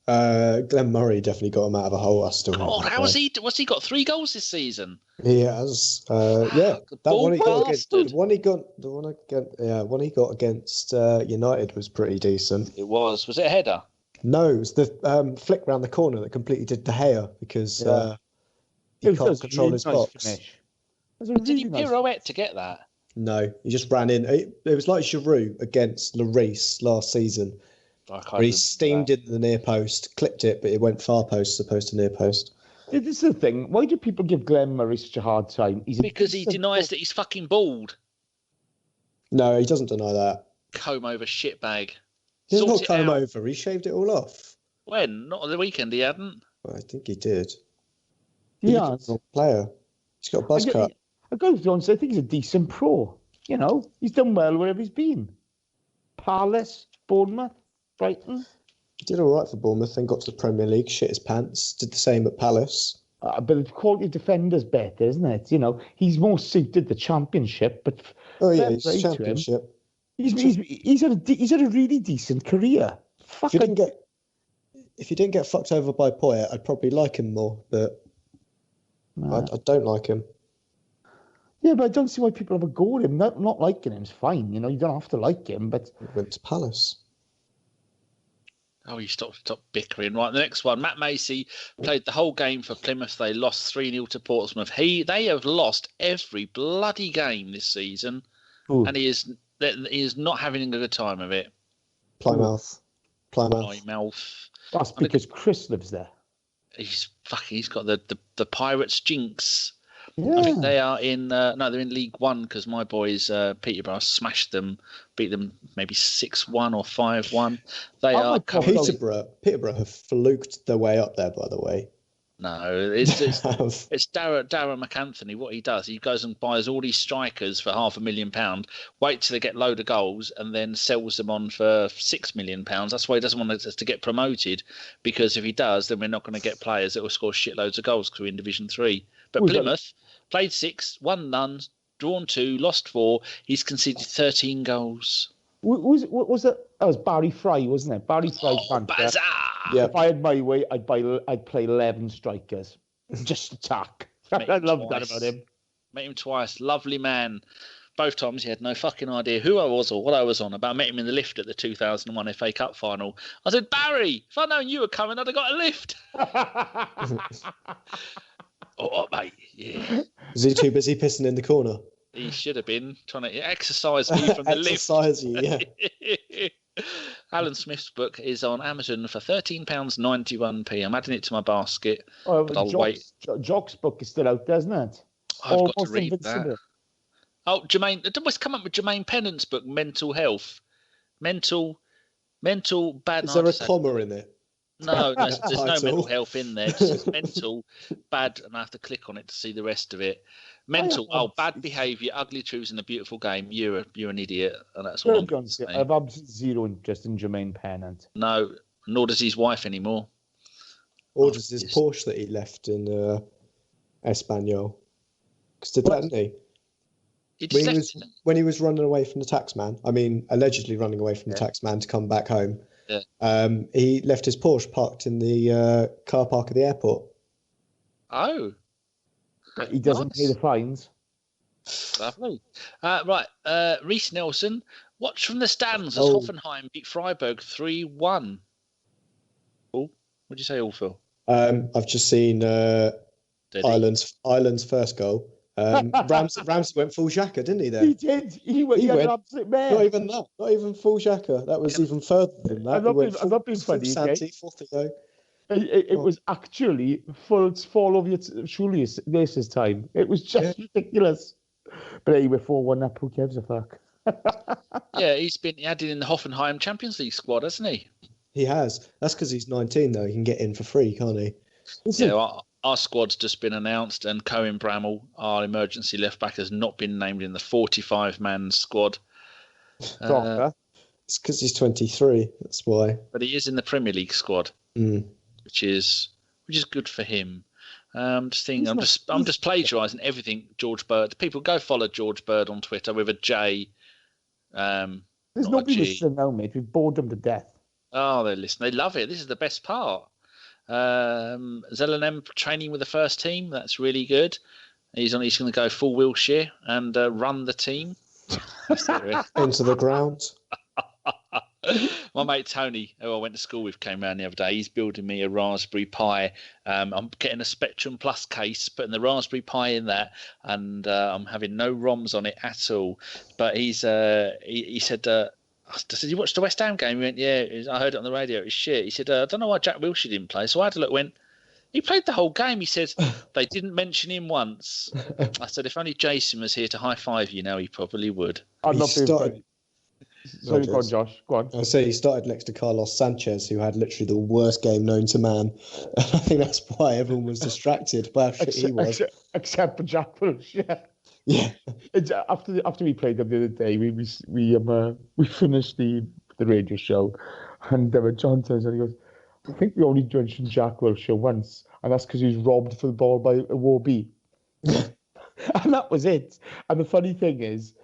Glenn Murray definitely got him out of a hole. How has he? What's he got? 3 goals this season? He has. Yeah, that one he got against. The one he got against United was pretty decent. It was. Was it a header? No, it was the flick round the corner that completely did De Gea because he can't control his box. Did he pirouette to get that? No, he just ran in. It was like Giroud against Lloris last season. Where he steamed into the near post, clipped it, but it went far post as opposed to near post. This is the thing. Why do people give Glenn Murray such a hard time? Because he denies that he's fucking bald. No, he doesn't deny that. Comb over shitbag. He didn't comb over. He shaved it all off. When? Not on the weekend. He hadn't. Well, I think he did. He has. A player. He's got a buzz cut. I go to say I think he's a decent pro. He's done well wherever he's been. Palace, Bournemouth, Brighton. He did all right for Bournemouth, then got to the Premier League, shit his pants, did the same at Palace. But the quality of defender's better, isn't it? He's more suited the Championship, but he's Championship. He's had a really decent career. If you didn't get fucked over by Poyet, I'd probably like him more, but I don't like him. Yeah, but I don't see why people have a go at him. Not liking him's fine. You don't have to like him, but he went to Palace. Oh, you stop bickering. Right, the next one. Matt Macy played the whole game for Plymouth. They lost 3-0 to Portsmouth. They have lost every bloody game this season, and he is not having a good time of it. Plymouth. That's because Chris lives there. He's got the Pirates jinx. Yeah. I think they are in they're in League One because my boys Peterborough smashed them, beat them maybe 6-1 or 5-1. Peterborough have fluked their way up there, by the way. No, it's Darren McAnthony. What he does, he goes and buys all these strikers for £500,000, wait till they get load of goals, and then sells them on for £6 million. That's why he doesn't want us to get promoted, because if he does, then we're not going to get players that will score shitloads of goals because we're in Division 3. But Plymouth played 6, won none, drawn 2, lost 4. He's conceded 13 goals. What was it? That was Barry Fry, wasn't it? Barry Fry. Bazaar! Yeah. If I had my way, I'd play 11 strikers. Just attack. I love that about him. Met him twice. Lovely man. Both times he had no fucking idea who I was or what I was on about. I met him in the lift at the 2001 FA Cup final. I said, Barry, if I'd known you were coming, I'd have got a lift. Oh, mate, yeah. Was he too busy pissing in the corner? He should have been trying to exercise me from the lift. Exercise you, yeah. Alan Smith's book is on Amazon for £13.91p. I'm adding it to my basket, but I'll wait. Jock's book is still out there, isn't it? I've got to read that. Oh, Jermaine, it always come up with Jermaine Pennant's book, Mental Health. Mental bad. Is there a comma in it? No, there's no mental health in there. It just says mental bad, and I have to click on it to see the rest of it. Bad behaviour, ugly truths in a beautiful game. You're an idiot, and that's all I'm saying. I have absolutely zero interest in Jermaine Pennant. No, nor does his wife anymore. Or does his Porsche that he left in Espanyol? Because did that, didn't he? When he was running away from the taxman, allegedly running away from the taxman to come back home. Yeah. He left his Porsche parked in the car park of the airport. Oh. He doesn't pay the fines. Lovely. Right, Reece Nelson. Watch from the stands as Oh. Hoffenheim beat Freiburg 3-1. Oh, what'd you say, all Phil? I've just seen Ireland's first goal. Ramsey went full Xhaka, didn't he? There, He did. He had went. an absolute mare. Not even that. Not even full Xhaka. That was even further than that. I'm not being funny, Santi, Fortigo. It was actually full fall of Julius Lace's time. It was just ridiculous. But anyway, 4-1 up. Who gives a fuck? Yeah, he's been added in the Hoffenheim Champions League squad, hasn't he? He has. That's because he's 19, though. He can get in for free, can't he? Yeah, our squad's just been announced, and Cohen Bramall, our emergency left back, has not been named in the 45-man squad. It's because he's 23. That's why. But he is in the Premier League squad, which is good for him. I'm just plagiarising everything George Bird. People go follow George Bird on Twitter with a J. There's nobody listening now, mate. We've bored them to death. Oh, they listen. They love it. This is the best part. Zelenem training with the first team. That's really good. He's going to go full Wilshire and run the team into the ground. My mate Tony, who I went to school with, came round the other day. He's building me a Raspberry Pi. I'm getting a Spectrum Plus case, putting the Raspberry Pi in that, and I'm having no ROMs on it at all. But he said, I said, you watched the West Ham game? He went, yeah, I heard it on the radio. It was shit. He said, I don't know why Jack Wilshere didn't play. So I had a look, he played the whole game. He said, they didn't mention him once. I said, if only Jason was here to high-five you now, he probably would. I'm not being funny. Sorry, go on, Josh. Go on. I say he started next to Carlos Sanchez, who had literally the worst game known to man. And I think that's why everyone was distracted by how shit he was. Except for Jack Wilshere. Yeah. After we played them the other day, we finished the radio show, and John turns and he goes, I think we only mentioned Jack Wilshere once, and that's because he was robbed for the ball by a Warby. And that was it. And the funny thing is,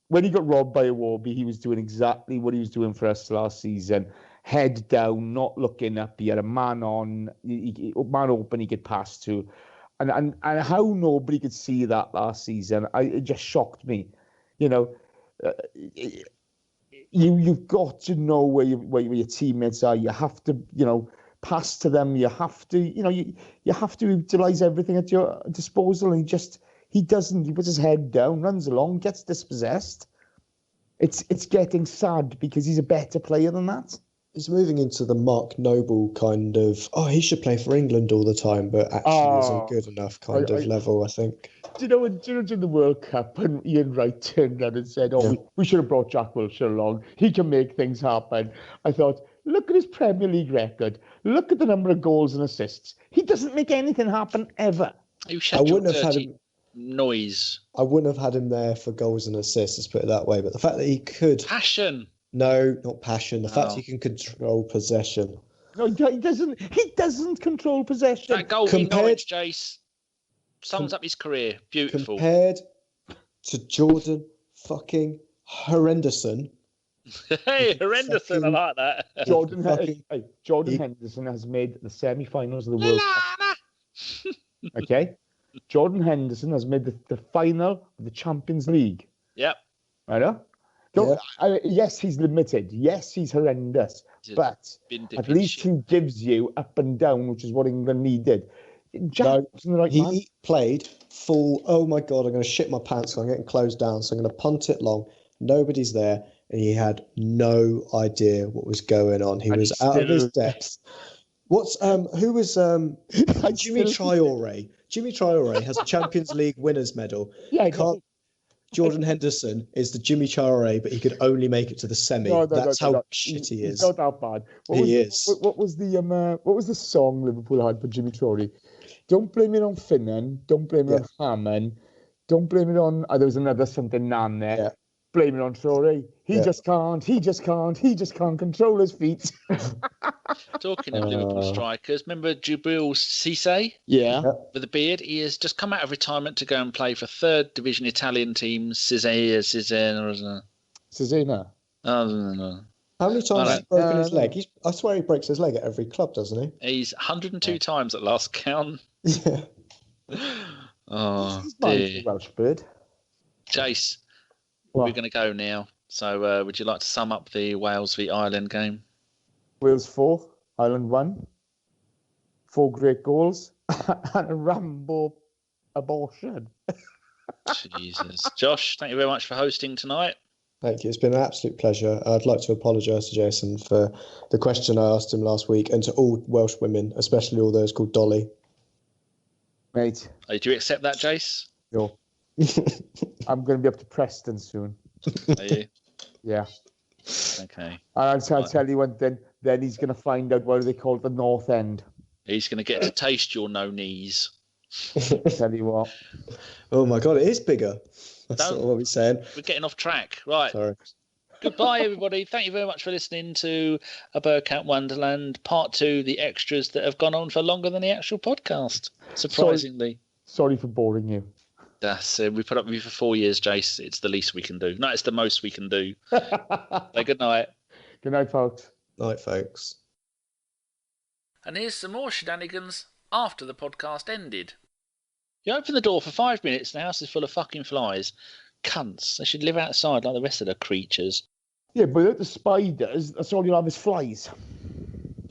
when he got robbed by a Warby, he was doing exactly what he was doing for us last season. Head down, not looking up. He had a man on, man open he could pass to. And how nobody could see that last season, it just shocked me. You know, you've got to know where your teammates are. You have to, pass to them. You have to, you have to utilize everything at your disposal. And he doesn't. He puts his head down, runs along, gets dispossessed. It's getting sad because he's a better player than that. He's moving into the Mark Noble kind of, he should play for England all the time, but actually isn't good enough kind of level, I think. Do you know during the World Cup when Ian Wright turned around and said, we should have brought Jack Wilshere along. He can make things happen. I thought, look at his Premier League record. Look at the number of goals and assists. He doesn't make anything happen ever. I wouldn't have had him. Noise. I wouldn't have had him there for goals and assists, let's put it that way. But the fact that he could... Passion. No, not passion. The fact he can control possession. No, he doesn't. He doesn't control possession. That goal in Norwich, Jace, sums up his career. Beautiful. Compared to Jordan fucking Henderson. Hey, Henderson, I like that. Jordan Henderson has made the semi-finals of the World Cup. Okay? Jordan Henderson has made the final of the Champions League. Yep. I know. Yes, he's limited. Yes, he's horrendous. But at least he gives you up and down, which is what England needed. He played full, oh my God, I'm going to shit my pants, so I'm getting closed down, so I'm going to punt it long. Nobody's there. And he had no idea what was going on. He was out of his depth. Who was Jimmy Traore? Jimmy Traore has a Champions League winners medal. Yeah, Jordan Henderson is the Jimmy Traore, but he could only make it to the semi. That's how shit he is. He's not that bad. What was the song Liverpool had for Jimmy Traore? Don't blame it on Finnan. Don't blame it on Hammond. Don't blame it on. There was another something Nan there. Yeah. Blame it on Torreira. He just can't control his feet. Talking of Liverpool strikers, remember Djibril Cissé? Yeah. With the beard. He has just come out of retirement to go and play for third division Italian team, Cesena. Oh, no. How many times has he broken his leg? I swear he breaks his leg at every club, doesn't he? He's 102 times at last count. Yeah. Oh, he's the Welsh bird. Chase, What? we're going to go now. So would you like to sum up the Wales v Ireland game? Wales 4, Ireland 1. 4 great goals and a Rambo abortion. Jesus. Josh, thank you very much for hosting tonight. Thank you. It's been an absolute pleasure. I'd like to apologise to Jason for the question I asked him last week, and to all Welsh women, especially all those called Dolly. Mate. Do you accept that, Jace? No. I'm going to be up to Preston soon. Are you? Yeah. Okay. I'll tell you one thing. Then he's going to find out what they call it the North End. He's going to get to taste your no knees. Tell you what. Oh my God, it is bigger. That's not what we're saying. We're getting off track. Right. Sorry. Goodbye, everybody. Thank you very much for listening to a Bergkamp Wonderland Part 2, the extras that have gone on for longer than the actual podcast, surprisingly. Sorry for boring you. That's we put up with you for 4 years, Jace. It's the least we can do. No, it's the most we can do. Say good night. Good night, folks. Night, folks. And here's some more shenanigans after the podcast ended. You open the door for 5 minutes and the house is full of fucking flies. Cunts. They should live outside like the rest of the creatures. Yeah, but without the spiders, that's all you'll have is flies.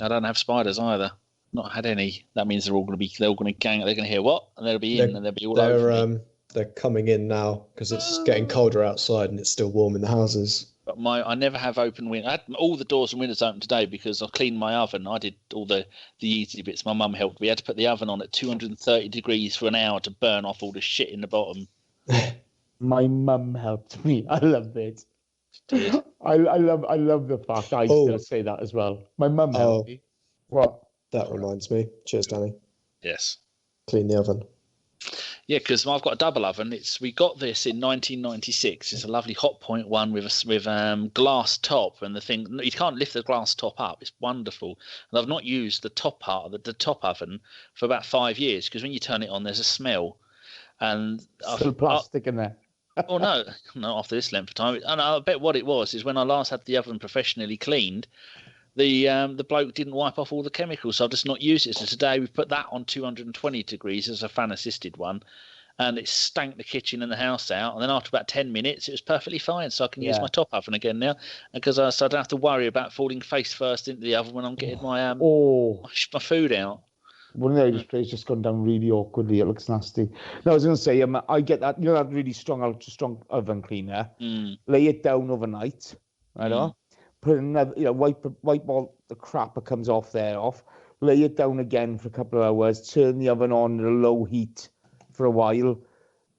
I don't have spiders either. Not had any. That means they're all going to gang. They're going to hear what? And they'll be in and they'll be all over me. They're coming in now because it's getting colder outside and it's still warm in the houses. But I never have open windows. I had all the doors and windows open today because I cleaned my oven. I did all the easy bits. My mum helped. We had to put the oven on at 230 degrees for an hour to burn off all the shit in the bottom. My mum helped me. I love it. I love the fact I still say that as well. My mum helped me. What? That reminds me. Cheers, Danny. Yes. Clean the oven. Yeah, because I've got a double oven. We got this in 1996. It's a lovely hot point one with glass top, and the thing you can't lift the glass top up. It's wonderful, and I've not used the top part of the top oven for about 5 years because when you turn it on, there's a smell, and still plastic in there. Oh no, not after this length of time. And I bet what it was is when I last had the oven professionally cleaned, the bloke didn't wipe off all the chemicals, so I've just not used it. So today we've put that on 220 degrees as a fan-assisted one, and it stank the kitchen and the house out. And then after about 10 minutes, it was perfectly fine, so I can use my top oven again now, because so I don't have to worry about falling face first into the oven when I'm getting my food out. One of those trays just gone down really awkwardly. It looks nasty. No, I was going to say, I get that. You know that really strong oven cleaner. Lay it down overnight, right? Put another, wipe all the crap that comes off there off. Lay it down again for a couple of hours. Turn the oven on at a low heat for a while.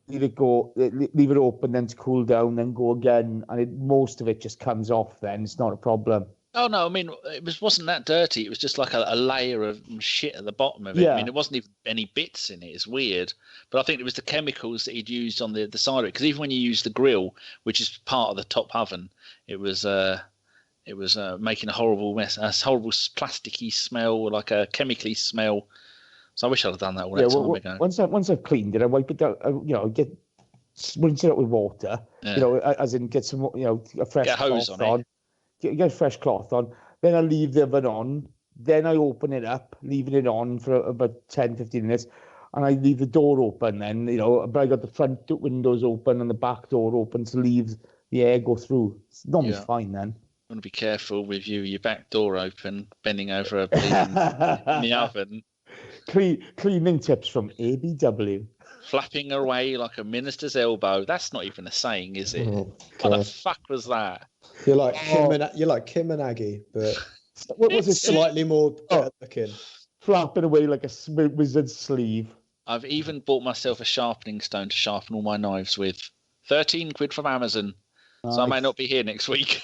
Leave it open, then to cool down, then go again, and most of it just comes off. Then it's not a problem. Oh no, I mean it wasn't that dirty. It was just like a layer of shit at the bottom of it. I mean, it wasn't even any bits in it. It's weird, but I think it was the chemicals that he'd used on the side of it. Because even when you use the grill, which is part of the top oven, it was making a horrible mess, a horrible plasticky smell, like a chemically smell. So I wish I'd have done that all that time ago. Once I've cleaned it, I wipe it down. Rinse it out with water. As in get some, a fresh get a hose on it. Get a fresh cloth on, then I leave the oven on, then I open it up, leaving it on for about 10-15 minutes, and I leave the door open then, but I got the front windows open and the back door open to leave the air go through. It's normally fine then. You want to be careful with your back door open, bending over a in the oven. Cleaning tips from ABW. Flapping away like a minister's elbow. That's not even a saying, is it? What the fuck was that? You're like Kim and Aggie, but what was it? Slightly more better looking. Flapping away like a wizard's sleeve. I've even bought myself a sharpening stone to sharpen all my knives with. 13 quid from Amazon. Nice. So I may not be here next week.